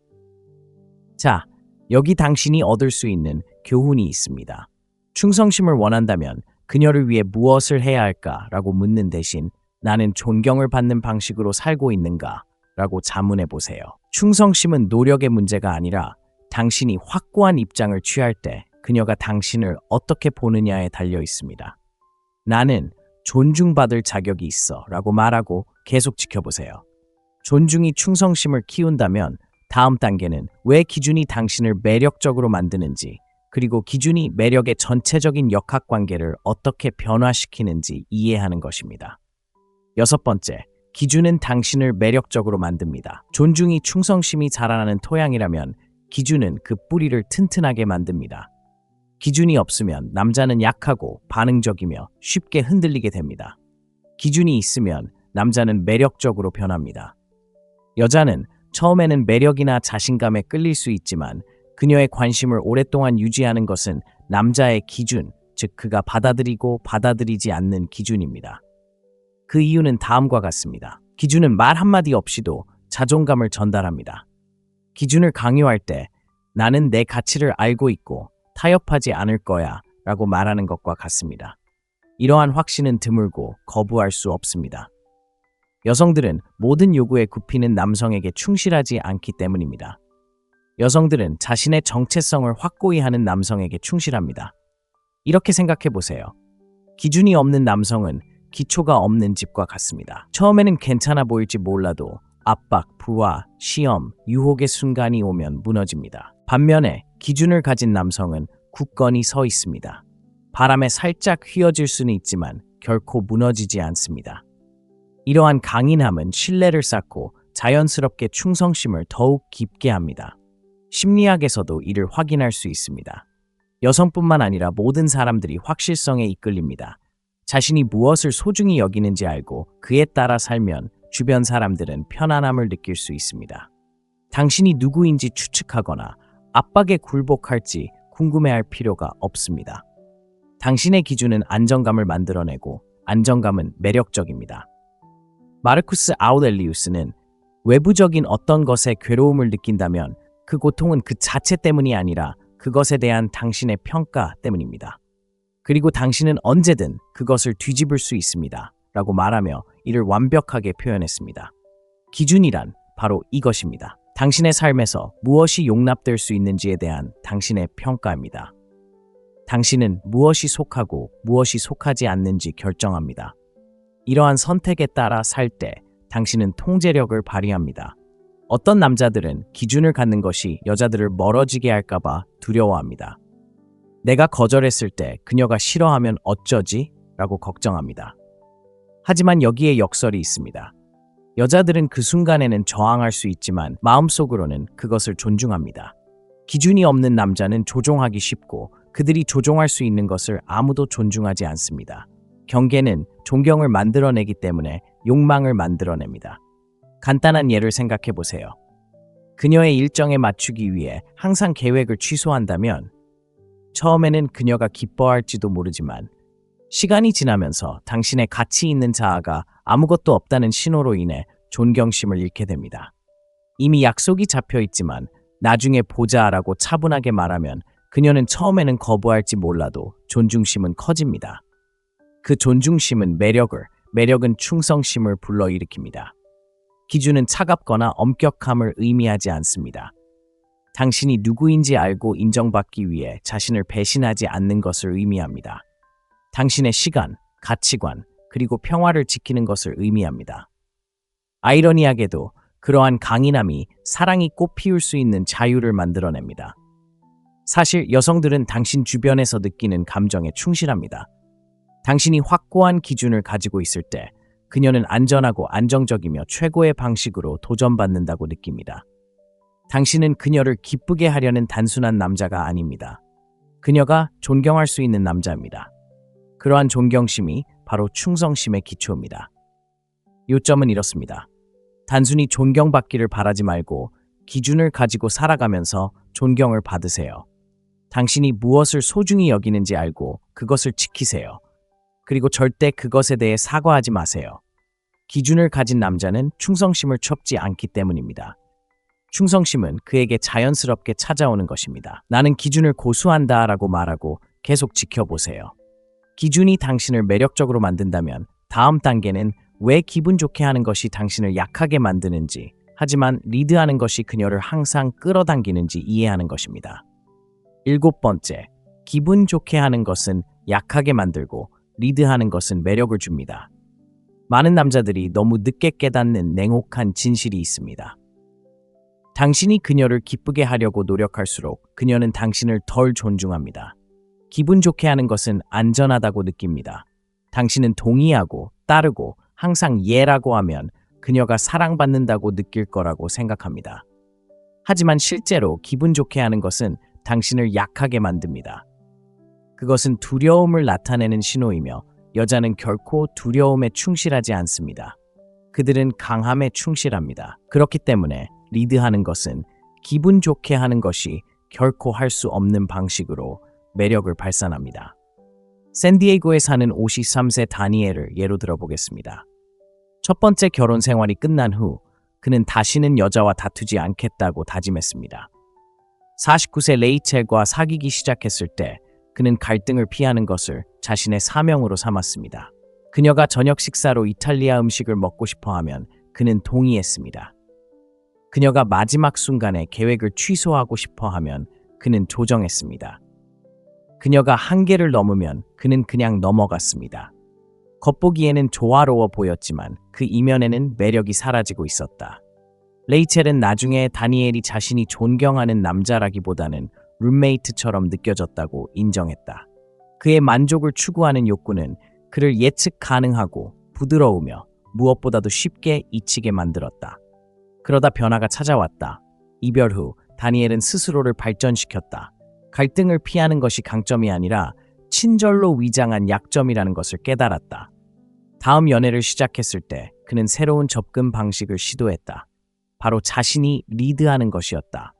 A: 자, 여기 당신이 얻을 수 있는 교훈이 있습니다. 충성심을 원한다면 그녀를 위해 무엇을 해야 할까라고 묻는 대신 나는 존경을 받는 방식으로 살고 있는가? 라고 자문해 보세요. 충성심은 노력의 문제가 아니라 당신이 확고한 입장을 취할 때 그녀가 당신을 어떻게 보느냐에 달려 있습니다. 나는 존중받을 자격이 있어 라고 말하고 계속 지켜보세요. 존중이 충성심을 키운다면 다음 단계는 왜 기준이 당신을 매력적으로 만드는지, 그리고 기준이 매력의 전체적인 역학관계를 어떻게 변화시키는지 이해하는 것입니다. 여섯 번째, 기준은 당신을 매력적으로 만듭니다. 존중이 충성심이 자라나는 토양이라면 기준은 그 뿌리를 튼튼하게 만듭니다. 기준이 없으면 남자는 약하고 반응적이며 쉽게 흔들리게 됩니다. 기준이 있으면 남자는 매력적으로 변합니다. 여자는 처음에는 매력이나 자신감에 끌릴 수 있지만 그녀의 관심을 오랫동안 유지하는 것은 남자의 기준, 즉 그가 받아들이고 받아들이지 않는 기준입니다. 그 이유는 다음과 같습니다. 기준은 말 한마디 없이도 자존감을 전달합니다. 기준을 강요할 때 나는 내 가치를 알고 있고 타협하지 않을 거야 라고 말하는 것과 같습니다. 이러한 확신은 드물고 거부할 수 없습니다. 여성들은 모든 요구에 굽히는 남성에게 충실하지 않기 때문입니다. 여성들은 자신의 정체성을 확고히 하는 남성에게 충실합니다. 이렇게 생각해 보세요. 기준이 없는 남성은 기초가 없는 집과 같습니다. 처음에는 괜찮아 보일지 몰라도 압박, 부하, 시험, 유혹의 순간이 오면 무너집니다. 반면에 기준을 가진 남성은 굳건히 서 있습니다. 바람에 살짝 휘어질 수는 있지만 결코 무너지지 않습니다. 이러한 강인함은 신뢰를 쌓고 자연스럽게 충성심을 더욱 깊게 합니다. 심리학에서도 이를 확인할 수 있습니다. 여성뿐만 아니라 모든 사람들이 확실성에 이끌립니다. 자신이 무엇을 소중히 여기는지 알고 그에 따라 살면 주변 사람들은 편안함을 느낄 수 있습니다. 당신이 누구인지 추측하거나 압박에 굴복할지 궁금해할 필요가 없습니다. 당신의 기준은 안정감을 만들어내고 안정감은 매력적입니다. 마르쿠스 아우렐리우스는 외부적인 어떤 것에 괴로움을 느낀다면 그 고통은 그 자체 때문이 아니라 그것에 대한 당신의 평가 때문입니다. 그리고 당신은 언제든 그것을 뒤집을 수 있습니다. 라고 말하며 이를 완벽하게 표현했습니다. 기준이란 바로 이것입니다. 당신의 삶에서 무엇이 용납될 수 있는지에 대한 당신의 평가입니다. 당신은 무엇이 속하고 무엇이 속하지 않는지 결정합니다. 이러한 선택에 따라 살 때 당신은 통제력을 발휘합니다. 어떤 남자들은 기준을 갖는 것이 여자들을 멀어지게 할까봐 두려워합니다. 내가 거절했을 때 그녀가 싫어하면 어쩌지? 라고 걱정합니다. 하지만 여기에 역설이 있습니다. 여자들은 그 순간에는 저항할 수 있지만 마음속으로는 그것을 존중합니다. 기준이 없는 남자는 조종하기 쉽고 그들이 조종할 수 있는 것을 아무도 존중하지 않습니다. 경계는 존경을 만들어내기 때문에 욕망을 만들어냅니다. 간단한 예를 생각해 보세요. 그녀의 일정에 맞추기 위해 항상 계획을 취소한다면 처음에는 그녀가 기뻐할지도 모르지만 시간이 지나면서 당신의 가치 있는 자아가 아무것도 없다는 신호로 인해 존경심을 잃게 됩니다. 이미 약속이 잡혀 있지만 나중에 보자라고 차분하게 말하면 그녀는 처음에는 거부할지 몰라도 존중심은 커집니다. 그 존중심은 매력은 충성심을 불러일으킵니다. 기준은 차갑거나 엄격함을 의미하지 않습니다. 당신이 누구인지 알고 인정받기 위해 자신을 배신하지 않는 것을 의미합니다. 당신의 시간, 가치관, 그리고 평화를 지키는 것을 의미합니다. 아이러니하게도 그러한 강인함이 사랑이 꽃 피울 수 있는 자유를 만들어냅니다. 사실 여성들은 당신 주변에서 느끼는 감정에 충실합니다. 당신이 확고한 기준을 가지고 있을 때 그녀는 안전하고 안정적이며 최고의 방식으로 도전받는다고 느낍니다. 당신은 그녀를 기쁘게 하려는 단순한 남자가 아닙니다. 그녀가 존경할 수 있는 남자입니다. 그러한 존경심이 바로 충성심의 기초입니다. 요점은 이렇습니다. 단순히 존경받기를 바라지 말고 기준을 가지고 살아가면서 존경을 받으세요. 당신이 무엇을 소중히 여기는지 알고 그것을 지키세요. 그리고 절대 그것에 대해 사과하지 마세요. 기준을 가진 남자는 충성심을 첩지 않기 때문입니다. 충성심은 그에게 자연스럽게 찾아오는 것입니다. 나는 기준을 고수한다 라고 말하고 계속 지켜보세요. 기준이 당신을 매력적으로 만든다면 다음 단계는 왜 기분 좋게 하는 것이 당신을 약하게 만드는지, 하지만 리드하는 것이 그녀를 항상 끌어당기는지 이해하는 것입니다. 7번째, 기분 좋게 하는 것은 약하게 만들고 리드하는 것은 매력을 줍니다. 많은 남자들이 너무 늦게 깨닫는 냉혹한 진실이 있습니다. 당신이 그녀를 기쁘게 하려고 노력할수록 그녀는 당신을 덜 존중합니다. 기분 좋게 하는 것은 안전하다고 느낍니다. 당신은 동의하고 따르고 항상 예라고 하면 그녀가 사랑받는다고 느낄 거라고 생각합니다. 하지만 실제로 기분 좋게 하는 것은 당신을 약하게 만듭니다. 그것은 두려움을 나타내는 신호이며 여자는 결코 두려움에 충실하지 않습니다. 그들은 강함에 충실합니다. 그렇기 때문에 리드하는 것은 기분 좋게 하는 것이 결코 할 수 없는 방식으로 매력을 발산합니다. 샌디에이고에 사는 53세 다니엘을 예로 들어보겠습니다. 첫 번째 결혼 생활이 끝난 후 그는 다시는 여자와 다투지 않겠다고 다짐했습니다. 49세 레이첼과 사귀기 시작했을 때 그는 갈등을 피하는 것을 자신의 사명으로 삼았습니다. 그녀가 저녁 식사로 이탈리아 음식을 먹고 싶어 하면 그는 동의했습니다. 그녀가 마지막 순간에 계획을 취소하고 싶어 하면 그는 조정했습니다. 그녀가 한계를 넘으면 그는 그냥 넘어갔습니다. 겉보기에는 조화로워 보였지만 그 이면에는 매력이 사라지고 있었다. 레이첼은 나중에 다니엘이 자신이 존경하는 남자라기보다는 룸메이트처럼 느껴졌다고 인정했다. 그의 만족을 추구하는 욕구는 그를 예측 가능하고 부드러우며 무엇보다도 쉽게 잊히게 만들었다. 그러다 변화가 찾아왔다. 이별 후 다니엘은 스스로를 발전시켰다. 갈등을 피하는 것이 강점이 아니라 친절로 위장한 약점이라는 것을 깨달았다. 다음 연애를 시작했을 때 그는 새로운 접근 방식을 시도했다. 바로 자신이 리드하는 것이었다.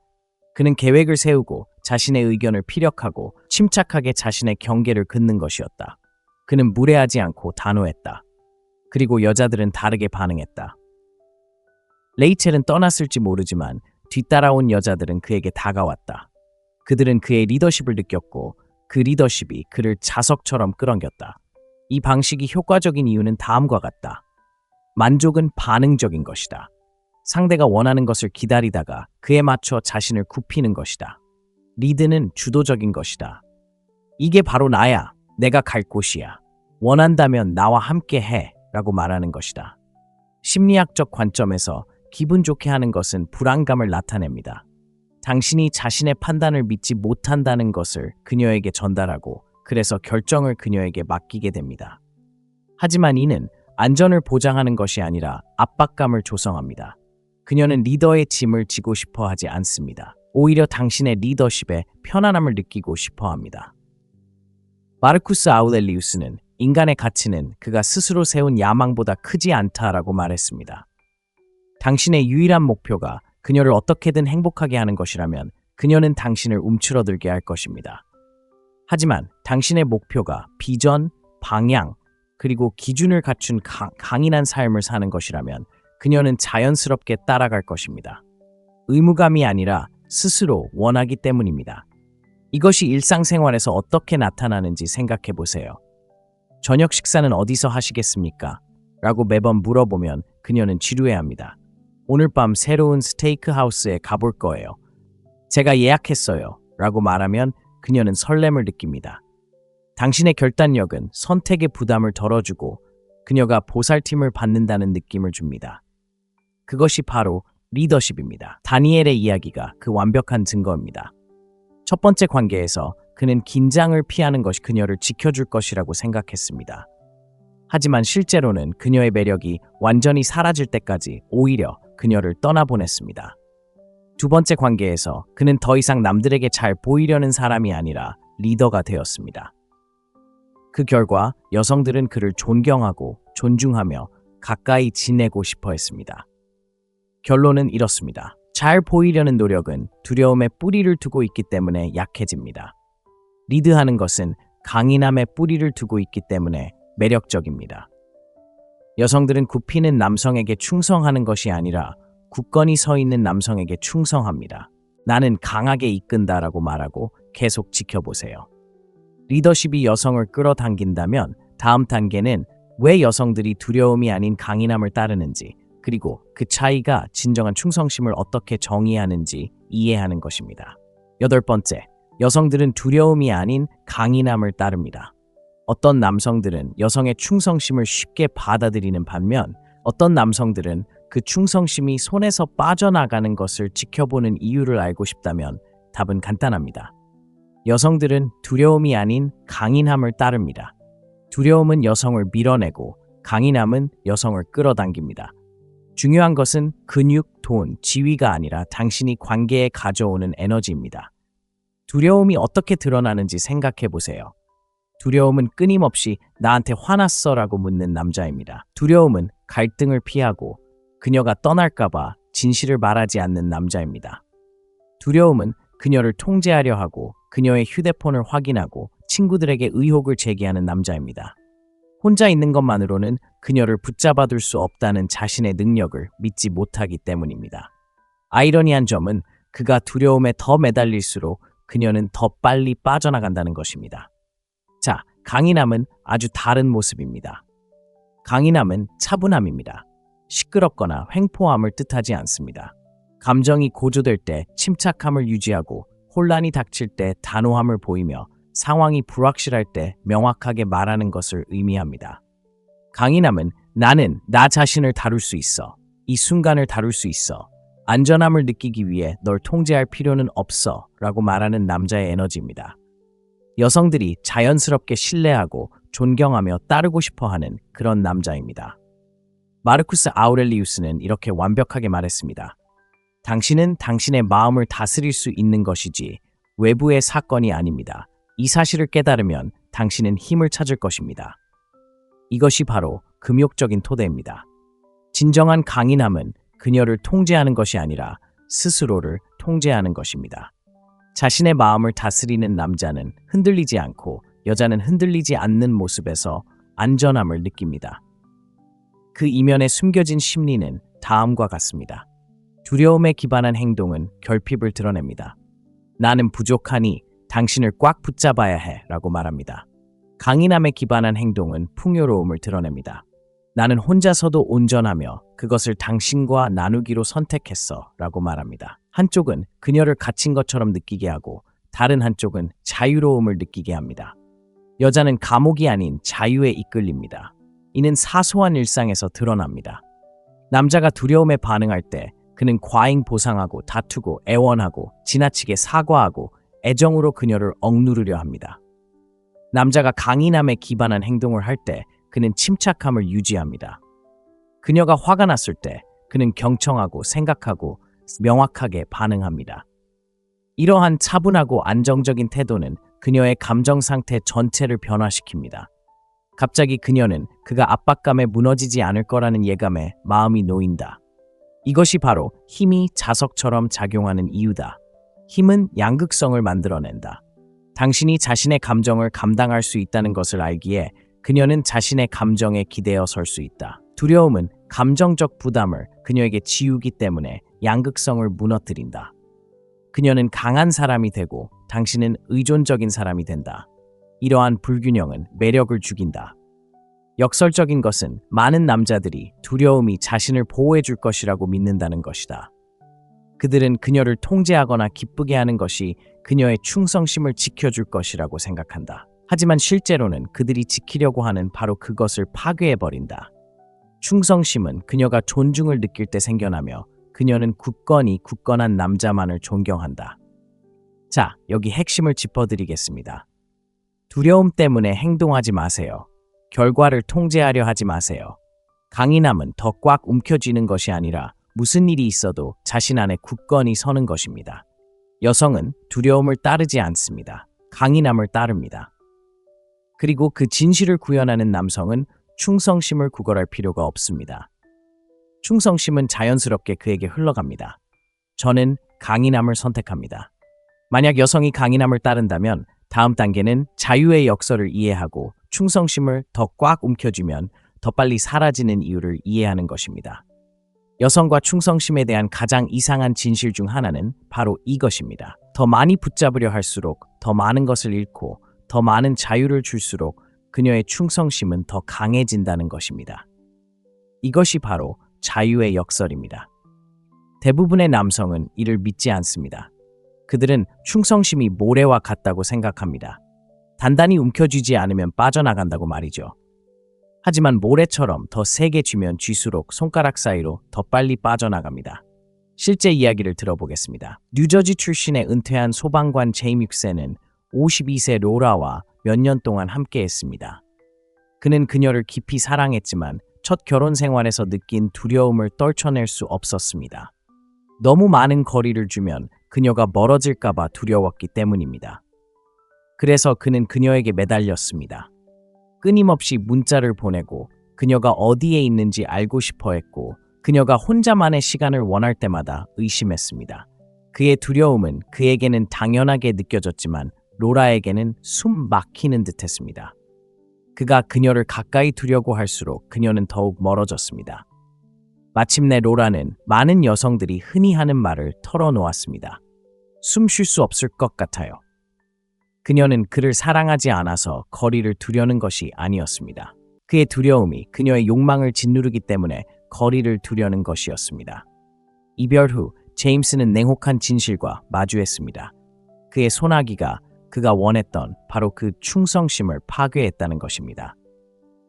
A: 그는 계획을 세우고 자신의 의견을 피력하고 침착하게 자신의 경계를 긋는 것이었다. 그는 무례하지 않고 단호했다. 그리고 여자들은 다르게 반응했다. 레이첼은 떠났을지 모르지만 뒤따라온 여자들은 그에게 다가왔다. 그들은 그의 리더십을 느꼈고 그 리더십이 그를 자석처럼 끌어당겼다. 이 방식이 효과적인 이유는 다음과 같다. 만족은 반응적인 것이다. 상대가 원하는 것을 기다리다가 그에 맞춰 자신을 굽히는 것이다. 리드는 주도적인 것이다. 이게 바로 나야. 내가 갈 곳이야. 원한다면 나와 함께 해. 라고 말하는 것이다. 심리학적 관점에서 기분 좋게 하는 것은 불안감을 나타냅니다. 당신이 자신의 판단을 믿지 못한다는 것을 그녀에게 전달하고 그래서 결정을 그녀에게 맡기게 됩니다. 하지만 이는 안전을 보장하는 것이 아니라 압박감을 조성합니다. 그녀는 리더의 짐을 지고 싶어 하지 않습니다. 오히려 당신의 리더십에 편안함을 느끼고 싶어 합니다. 마르쿠스 아우렐리우스는 인간의 가치는 그가 스스로 세운 야망보다 크지 않다라고 말했습니다. 당신의 유일한 목표가 그녀를 어떻게든 행복하게 하는 것이라면 그녀는 당신을 움츠러들게 할 것입니다. 하지만 당신의 목표가 비전, 방향, 그리고 기준을 갖춘 강인한 삶을 사는 것이라면 그녀는 자연스럽게 따라갈 것입니다. 의무감이 아니라 스스로 원하기 때문입니다. 이것이 일상생활에서 어떻게 나타나는지 생각해 보세요. 저녁 식사는 어디서 하시겠습니까? 라고 매번 물어보면 그녀는 지루해합니다. 오늘 밤 새로운 스테이크 하우스에 가볼 거예요. 제가 예약했어요. 라고 말하면 그녀는 설렘을 느낍니다. 당신의 결단력은 선택의 부담을 덜어주고 그녀가 보살핌을 받는다는 느낌을 줍니다. 그것이 바로 리더십입니다. 다니엘의 이야기가 그 완벽한 증거입니다. 첫 번째 관계에서 그는 긴장을 피하는 것이 그녀를 지켜줄 것이라고 생각했습니다. 하지만 실제로는 그녀의 매력이 완전히 사라질 때까지 오히려 그녀를 떠나보냈습니다. 두 번째 관계에서 그는 더 이상 남들에게 잘 보이려는 사람이 아니라 리더가 되었습니다. 그 결과 여성들은 그를 존경하고 존중하며 가까이 지내고 싶어 했습니다. 결론은 이렇습니다. 잘 보이려는 노력은 두려움에 뿌리를 두고 있기 때문에 약해집니다. 리드하는 것은 강인함에 뿌리를 두고 있기 때문에 매력적입니다. 여성들은 굽히는 남성에게 충성하는 것이 아니라 굳건히 서 있는 남성에게 충성합니다. 나는 강하게 이끈다라고 말하고 계속 지켜보세요. 리더십이 여성을 끌어당긴다면 다음 단계는 왜 여성들이 두려움이 아닌 강인함을 따르는지 그리고 그 차이가 진정한 충성심을 어떻게 정의하는지 이해하는 것입니다. 여덟 번째, 여성들은 두려움이 아닌 강인함을 따릅니다. 어떤 남성들은 여성의 충성심을 쉽게 받아들이는 반면 어떤 남성들은 그 충성심이 손에서 빠져나가는 것을 지켜보는 이유를 알고 싶다면 답은 간단합니다. 여성들은 두려움이 아닌 강인함을 따릅니다. 두려움은 여성을 밀어내고 강인함은 여성을 끌어당깁니다. 중요한 것은 근육, 돈, 지위가 아니라 당신이 관계에 가져오는 에너지입니다. 두려움이 어떻게 드러나는지 생각해 보세요. 두려움은 끊임없이 나한테 화났어 라고 묻는 남자입니다. 두려움은 갈등을 피하고 그녀가 떠날까봐 진실을 말하지 않는 남자입니다. 두려움은 그녀를 통제하려 하고 그녀의 휴대폰을 확인하고 친구들에게 의혹을 제기하는 남자입니다. 혼자 있는 것만으로는 그녀를 붙잡아둘 수 없다는 자신의 능력을 믿지 못하기 때문입니다. 아이러니한 점은 그가 두려움에 더 매달릴수록 그녀는 더 빨리 빠져나간다는 것입니다. 자, 강인함은 아주 다른 모습입니다. 강인함은 차분함입니다. 시끄럽거나 횡포함을 뜻하지 않습니다. 감정이 고조될 때 침착함을 유지하고 혼란이 닥칠 때 단호함을 보이며 상황이 불확실할 때 명확하게 말하는 것을 의미합니다. 강인함은 나는 나 자신을 다룰 수 있어. 이 순간을 다룰 수 있어. 안전함을 느끼기 위해 널 통제할 필요는 없어. 라고 말하는 남자의 에너지입니다. 여성들이 자연스럽게 신뢰하고 존경하며 따르고 싶어하는 그런 남자입니다. 마르쿠스 아우렐리우스는 이렇게 완벽하게 말했습니다. 당신은 당신의 마음을 다스릴 수 있는 것이지 외부의 사건이 아닙니다. 이 사실을 깨달으면 당신은 힘을 찾을 것입니다. 이것이 바로 금욕적인 토대입니다. 진정한 강인함은 그녀를 통제하는 것이 아니라 스스로를 통제하는 것입니다. 자신의 마음을 다스리는 남자는 흔들리지 않고 여자는 흔들리지 않는 모습에서 안전함을 느낍니다. 그 이면에 숨겨진 심리는 다음과 같습니다. 두려움에 기반한 행동은 결핍을 드러냅니다. 나는 부족하니 당신을 꽉 붙잡아야 해 라고 말합니다. 강인함에 기반한 행동은 풍요로움을 드러냅니다. 나는 혼자서도 온전하며 그것을 당신과 나누기로 선택했어 라고 말합니다. 한쪽은 그녀를 갇힌 것처럼 느끼게 하고 다른 한쪽은 자유로움을 느끼게 합니다. 여자는 감옥이 아닌 자유에 이끌립니다. 이는 사소한 일상에서 드러납니다. 남자가 두려움에 반응할 때 그는 과잉 보상하고 다투고 애원하고 지나치게 사과하고 애정으로 그녀를 억누르려 합니다. 남자가 강인함에 기반한 행동을 할 때 그는 침착함을 유지합니다. 그녀가 화가 났을 때 그는 경청하고 생각하고 명확하게 반응합니다. 이러한 차분하고 안정적인 태도는 그녀의 감정 상태 전체를 변화시킵니다. 갑자기 그녀는 그가 압박감에 무너지지 않을 거라는 예감에 마음이 놓인다. 이것이 바로 힘이 자석처럼 작용하는 이유다. 힘은 양극성을 만들어낸다. 당신이 자신의 감정을 감당할 수 있다는 것을 알기에 그녀는 자신의 감정에 기대어 설 수 있다. 두려움은 감정적 부담을 그녀에게 지우기 때문에 양극성을 무너뜨린다. 그녀는 강한 사람이 되고 당신은 의존적인 사람이 된다. 이러한 불균형은 매력을 죽인다. 역설적인 것은 많은 남자들이 두려움이 자신을 보호해 줄 것이라고 믿는다는 것이다. 그들은 그녀를 통제하거나 기쁘게 하는 것이 그녀의 충성심을 지켜줄 것이라고 생각한다. 하지만 실제로는 그들이 지키려고 하는 바로 그것을 파괴해버린다. 충성심은 그녀가 존중을 느낄 때 생겨나며 그녀는 굳건한 남자만을 존경한다. 자, 여기 핵심을 짚어드리겠습니다. 두려움 때문에 행동하지 마세요. 결과를 통제하려 하지 마세요. 강인함은 더 꽉 움켜쥐는 것이 아니라 무슨 일이 있어도 자신 안에 굳건히 서는 것입니다. 여성은 두려움을 따르지 않습니다. 강인함을 따릅니다. 그리고 그 진실을 구현하는 남성은 충성심을 구걸할 필요가 없습니다. 충성심은 자연스럽게 그에게 흘러갑니다. 저는 강인함을 선택합니다. 만약 여성이 강인함을 따른다면 다음 단계는 자유의 역설을 이해하고 충성심을 더 꽉 움켜쥐면 더 빨리 사라지는 이유를 이해하는 것입니다. 여성과 충성심에 대한 가장 이상한 진실 중 하나는 바로 이것입니다. 더 많이 붙잡으려 할수록 더 많은 것을 잃고 더 많은 자유를 줄수록 그녀의 충성심은 더 강해진다는 것입니다. 이것이 바로 자유의 역설입니다. 대부분의 남성은 이를 믿지 않습니다. 그들은 충성심이 모래와 같다고 생각합니다. 단단히 움켜쥐지 않으면 빠져나간다고 말이죠. 하지만 모래처럼 더 세게 쥐면 쥐수록 손가락 사이로 더 빨리 빠져나갑니다. 실제 이야기를 들어보겠습니다. 뉴저지 출신의 은퇴한 소방관 제임 6세는 52세 로라와 몇 년 동안 함께했습니다. 그는 그녀를 깊이 사랑했지만 첫 결혼 생활에서 느낀 두려움을 떨쳐낼 수 없었습니다. 너무 많은 거리를 주면 그녀가 멀어질까봐 두려웠기 때문입니다. 그래서 그는 그녀에게 매달렸습니다. 끊임없이 문자를 보내고 그녀가 어디에 있는지 알고 싶어 했고 그녀가 혼자만의 시간을 원할 때마다 의심했습니다. 그의 두려움은 그에게는 당연하게 느껴졌지만 로라에게는 숨 막히는 듯했습니다. 그가 그녀를 가까이 두려고 할수록 그녀는 더욱 멀어졌습니다. 마침내 로라는 많은 여성들이 흔히 하는 말을 털어놓았습니다. 숨 쉴 수 없을 것 같아요. 그녀는 그를 사랑하지 않아서 거리를 두려는 것이 아니었습니다. 그의 두려움이 그녀의 욕망을 짓누르기 때문에 거리를 두려는 것이었습니다. 이별 후 제임스는 냉혹한 진실과 마주했습니다. 그의 소나기가 그가 원했던 바로 그 충성심을 파괴했다는 것입니다.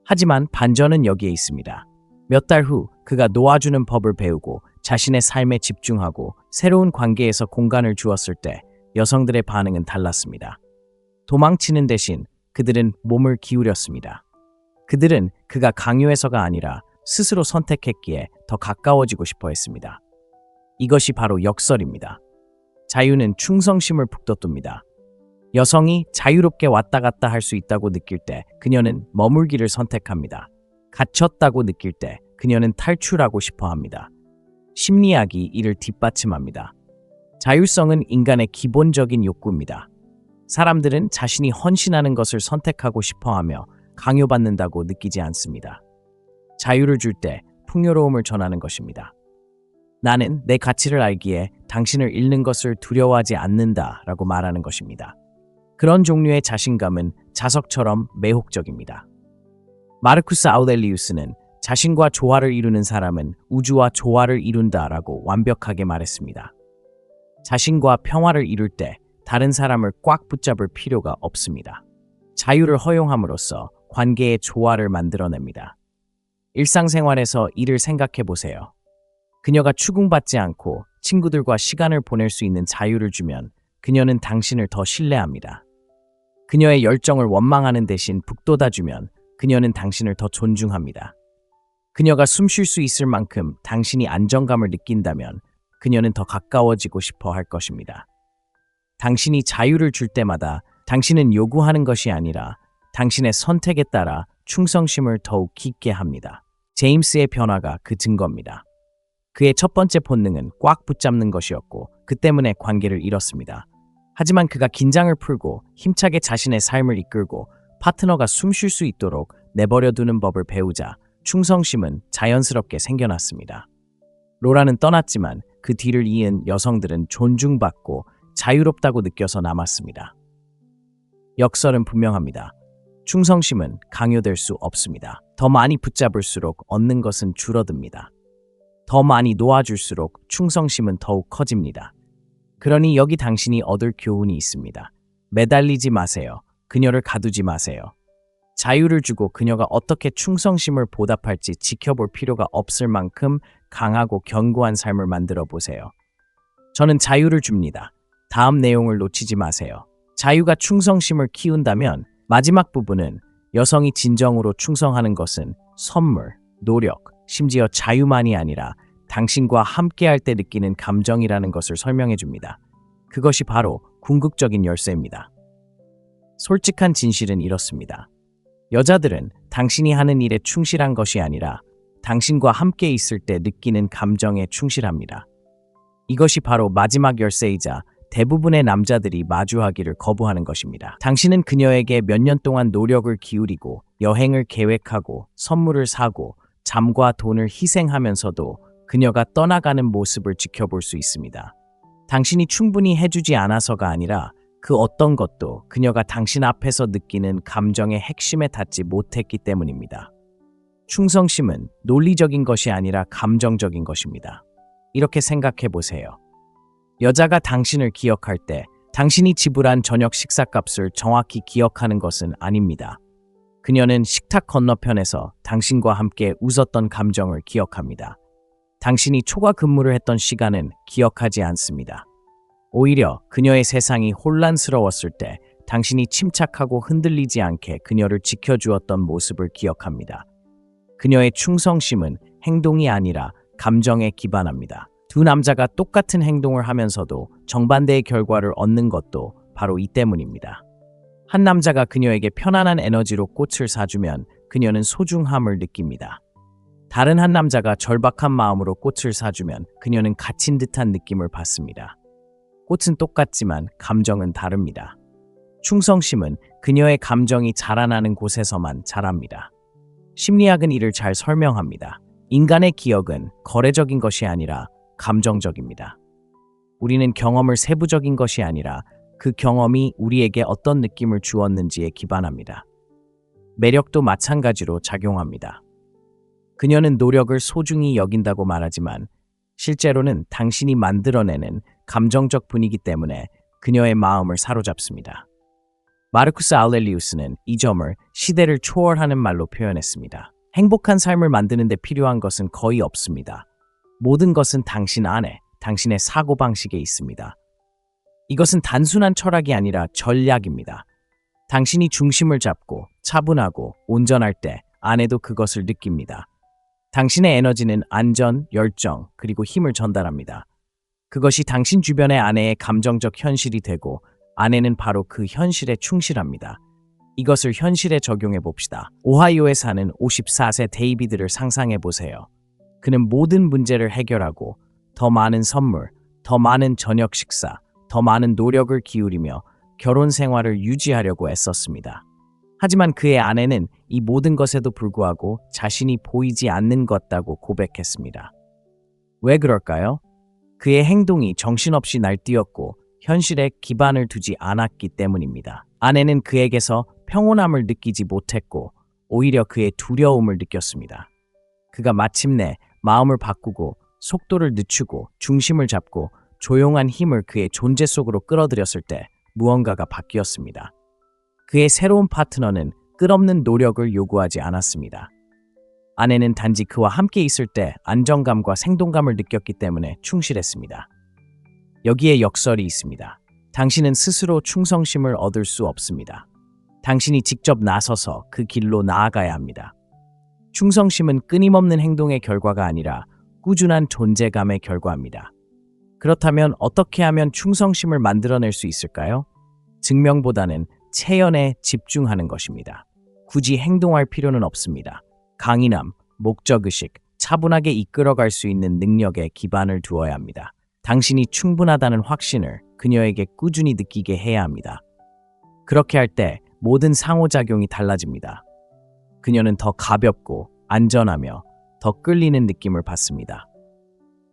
A: 하지만 반전은 여기에 있습니다. 몇 달 후 그가 놓아주는 법을 배우고 자신의 삶에 집중하고 새로운 관계에서 공간을 주었을 때 여성들의 반응은 달랐습니다. 도망치는 대신 그들은 몸을 기울였습니다. 그들은 그가 강요해서가 아니라 스스로 선택했기에 더 가까워지고 싶어 했습니다. 이것이 바로 역설입니다. 자유는 충성심을 북돋웁니다. 여성이 자유롭게 왔다 갔다 할 수 있다고 느낄 때 그녀는 머물기를 선택합니다. 갇혔다고 느낄 때 그녀는 탈출하고 싶어 합니다. 심리학이 이를 뒷받침합니다. 자율성은 인간의 기본적인 욕구입니다. 사람들은 자신이 헌신하는 것을 선택하고 싶어 하며 강요받는다고 느끼지 않습니다. 자유를 줄 때 풍요로움을 전하는 것입니다. 나는 내 가치를 알기에 당신을 잃는 것을 두려워하지 않는다 라고 말하는 것입니다. 그런 종류의 자신감은 자석처럼 매혹적입니다. 마르쿠스 아우렐리우스는 자신과 조화를 이루는 사람은 우주와 조화를 이룬다라고 완벽하게 말했습니다. 자신과 평화를 이룰 때 다른 사람을 꽉 붙잡을 필요가 없습니다. 자유를 허용함으로써 관계의 조화를 만들어냅니다. 일상생활에서 이를 생각해 보세요. 그녀가 추궁받지 않고 친구들과 시간을 보낼 수 있는 자유를 주면 그녀는 당신을 더 신뢰합니다. 그녀의 열정을 원망하는 대신 북돋아주면 그녀는 당신을 더 존중합니다. 그녀가 숨 쉴 수 있을 만큼 당신이 안정감을 느낀다면 그녀는 더 가까워지고 싶어 할 것입니다. 당신이 자유를 줄 때마다 당신은 요구하는 것이 아니라 당신의 선택에 따라 충성심을 더욱 깊게 합니다. 제임스의 변화가 그 증거입니다. 그의 첫 번째 본능은 꽉 붙잡는 것이었고 그 때문에 관계를 잃었습니다. 하지만 그가 긴장을 풀고 힘차게 자신의 삶을 이끌고 파트너가 숨 쉴 수 있도록 내버려두는 법을 배우자 충성심은 자연스럽게 생겨났습니다. 로라는 떠났지만 그 뒤를 이은 여성들은 존중받고 자유롭다고 느껴서 남았습니다. 역설은 분명합니다. 충성심은 강요될 수 없습니다. 더 많이 붙잡을수록 얻는 것은 줄어듭니다. 더 많이 놓아줄수록 충성심은 더욱 커집니다. 그러니 여기 당신이 얻을 교훈이 있습니다. 매달리지 마세요. 그녀를 가두지 마세요. 자유를 주고 그녀가 어떻게 충성심을 보답할지 지켜볼 필요가 없을 만큼 강하고 견고한 삶을 만들어 보세요. 저는 자유를 줍니다. 다음 내용을 놓치지 마세요. 자유가 충성심을 키운다면 마지막 부분은 여성이 진정으로 충성하는 것은 선물, 노력, 심지어 자유만이 아니라 당신과 함께할 때 느끼는 감정이라는 것을 설명해 줍니다. 그것이 바로 궁극적인 열쇠입니다. 솔직한 진실은 이렇습니다. 여자들은 당신이 하는 일에 충실한 것이 아니라 당신과 함께 있을 때 느끼는 감정에 충실합니다. 이것이 바로 마지막 열쇠이자 대부분의 남자들이 마주하기를 거부하는 것입니다. 당신은 그녀에게 몇 년 동안 노력을 기울이고 여행을 계획하고 선물을 사고 잠과 돈을 희생하면서도 그녀가 떠나가는 모습을 지켜볼 수 있습니다. 당신이 충분히 해주지 않아서가 아니라 그 어떤 것도 그녀가 당신 앞에서 느끼는 감정의 핵심에 닿지 못했기 때문입니다. 충성심은 논리적인 것이 아니라 감정적인 것입니다. 이렇게 생각해 보세요. 여자가 당신을 기억할 때 당신이 지불한 저녁 식사값을 정확히 기억하는 것은 아닙니다. 그녀는 식탁 건너편에서 당신과 함께 웃었던 감정을 기억합니다. 당신이 초과 근무를 했던 시간은 기억하지 않습니다. 오히려 그녀의 세상이 혼란스러웠을 때 당신이 침착하고 흔들리지 않게 그녀를 지켜주었던 모습을 기억합니다. 그녀의 충성심은 행동이 아니라 감정에 기반합니다. 두 남자가 똑같은 행동을 하면서도 정반대의 결과를 얻는 것도 바로 이 때문입니다. 한 남자가 그녀에게 편안한 에너지로 꽃을 사주면 그녀는 소중함을 느낍니다. 다른 한 남자가 절박한 마음으로 꽃을 사주면 그녀는 갇힌 듯한 느낌을 받습니다. 꽃은 똑같지만 감정은 다릅니다. 충성심은 그녀의 감정이 자라나는 곳에서만 자랍니다. 심리학은 이를 잘 설명합니다. 인간의 기억은 거래적인 것이 아니라 감정적입니다. 우리는 경험을 세부적인 것이 아니라 그 경험이 우리에게 어떤 느낌을 주었는지에 기반합니다. 매력도 마찬가지로 작용합니다. 그녀는 노력을 소중히 여긴다고 말하지만 실제로는 당신이 만들어내는 감정적 분위기 때문에 그녀의 마음을 사로잡습니다. 마르쿠스 아우렐리우스는 이 점을 시대를 초월하는 말로 표현했습니다. 행복한 삶을 만드는 데 필요한 것은 거의 없습니다. 모든 것은 당신 안에, 당신의 사고방식에 있습니다. 이것은 단순한 철학이 아니라 전략입니다. 당신이 중심을 잡고 차분하고 온전할 때 아내도 그것을 느낍니다. 당신의 에너지는 안전, 열정, 그리고 힘을 전달합니다. 그것이 당신 주변의 아내의 감정적 현실이 되고 아내는 바로 그 현실에 충실합니다. 이것을 현실에 적용해 봅시다. 오하이오에 사는 54세 데이비드를 상상해 보세요. 그는 모든 문제를 해결하고 더 많은 선물, 더 많은 저녁 식사, 더 많은 노력을 기울이며 결혼 생활을 유지하려고 애썼습니다. 하지만 그의 아내는 이 모든 것에도 불구하고 자신이 보이지 않는 것 같다고 고백했습니다. 왜 그럴까요? 그의 행동이 정신없이 날뛰었고 현실에 기반을 두지 않았기 때문입니다. 아내는 그에게서 평온함을 느끼지 못했고 오히려 그의 두려움을 느꼈습니다. 그가 마침내 마음을 바꾸고 속도를 늦추고 중심을 잡고 조용한 힘을 그의 존재 속으로 끌어들였을 때 무언가가 바뀌었습니다. 그의 새로운 파트너는 끝없는 노력을 요구하지 않았습니다. 아내는 단지 그와 함께 있을 때 안정감과 생동감을 느꼈기 때문에 충실했습니다. 여기에 역설이 있습니다. 당신은 스스로 충성심을 얻을 수 없습니다. 당신이 직접 나서서 그 길로 나아가야 합니다. 충성심은 끊임없는 행동의 결과가 아니라 꾸준한 존재감의 결과입니다. 그렇다면 어떻게 하면 충성심을 만들어낼 수 있을까요? 증명보다는 체연에 집중하는 것입니다. 굳이 행동할 필요는 없습니다. 강인함, 목적의식, 차분하게 이끌어갈 수 있는 능력에 기반을 두어야 합니다. 당신이 충분하다는 확신을 그녀에게 꾸준히 느끼게 해야 합니다. 그렇게 할 때 모든 상호작용이 달라집니다. 그녀는 더 가볍고 안전하며 더 끌리는 느낌을 받습니다.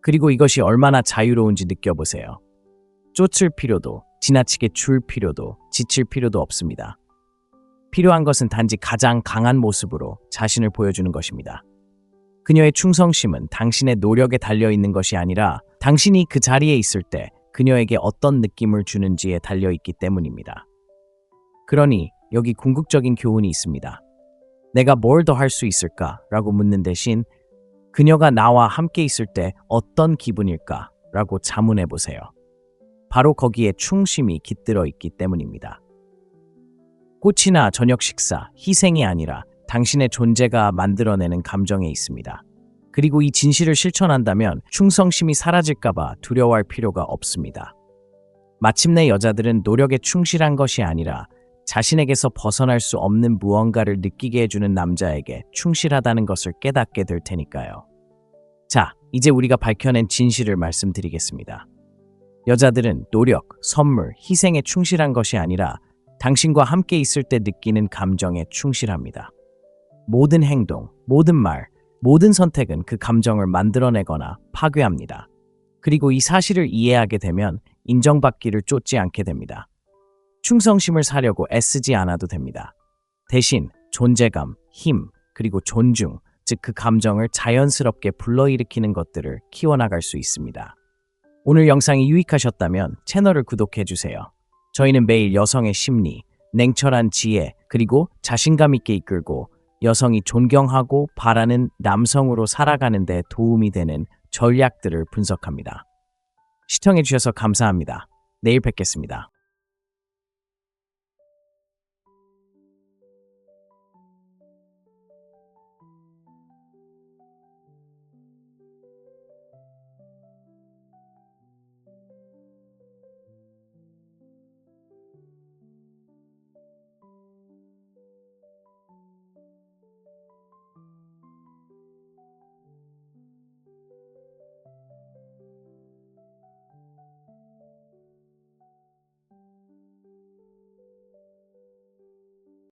A: 그리고 이것이 얼마나 자유로운지 느껴보세요. 쫓을 필요도, 지나치게 줄 필요도, 지칠 필요도 없습니다. 필요한 것은 단지 가장 강한 모습으로 자신을 보여주는 것입니다. 그녀의 충성심은 당신의 노력에 달려있는 것이 아니라 당신이 그 자리에 있을 때 그녀에게 어떤 느낌을 주는지에 달려있기 때문입니다. 그러니 여기 궁극적인 교훈이 있습니다. 내가 뭘 더 할 수 있을까? 라고 묻는 대신 그녀가 나와 함께 있을 때 어떤 기분일까? 라고 자문해 보세요. 바로 거기에 충심이 깃들어 있기 때문입니다. 꽃이나 저녁 식사, 희생이 아니라 당신의 존재가 만들어내는 감정에 있습니다. 그리고 이 진실을 실천한다면 충성심이 사라질까봐 두려워할 필요가 없습니다. 마침내 여자들은 노력에 충실한 것이 아니라 자신에게서 벗어날 수 없는 무언가를 느끼게 해주는 남자에게 충실하다는 것을 깨닫게 될 테니까요. 자, 이제 우리가 밝혀낸 진실을 말씀드리겠습니다. 여자들은 노력, 선물, 희생에 충실한 것이 아니라 당신과 함께 있을 때 느끼는 감정에 충실합니다. 모든 행동, 모든 말, 모든 선택은 그 감정을 만들어내거나 파괴합니다. 그리고 이 사실을 이해하게 되면 인정받기를 쫓지 않게 됩니다. 충성심을 사려고 애쓰지 않아도 됩니다. 대신 존재감, 힘, 그리고 존중, 즉 그 감정을 자연스럽게 불러일으키는 것들을 키워나갈 수 있습니다. 오늘 영상이 유익하셨다면 채널을 구독해주세요. 저희는 매일 여성의 심리, 냉철한 지혜, 그리고 자신감 있게 이끌고 여성이 존경하고 바라는 남성으로 살아가는 데 도움이 되는 전략들을 분석합니다. 시청해주셔서 감사합니다. 내일 뵙겠습니다.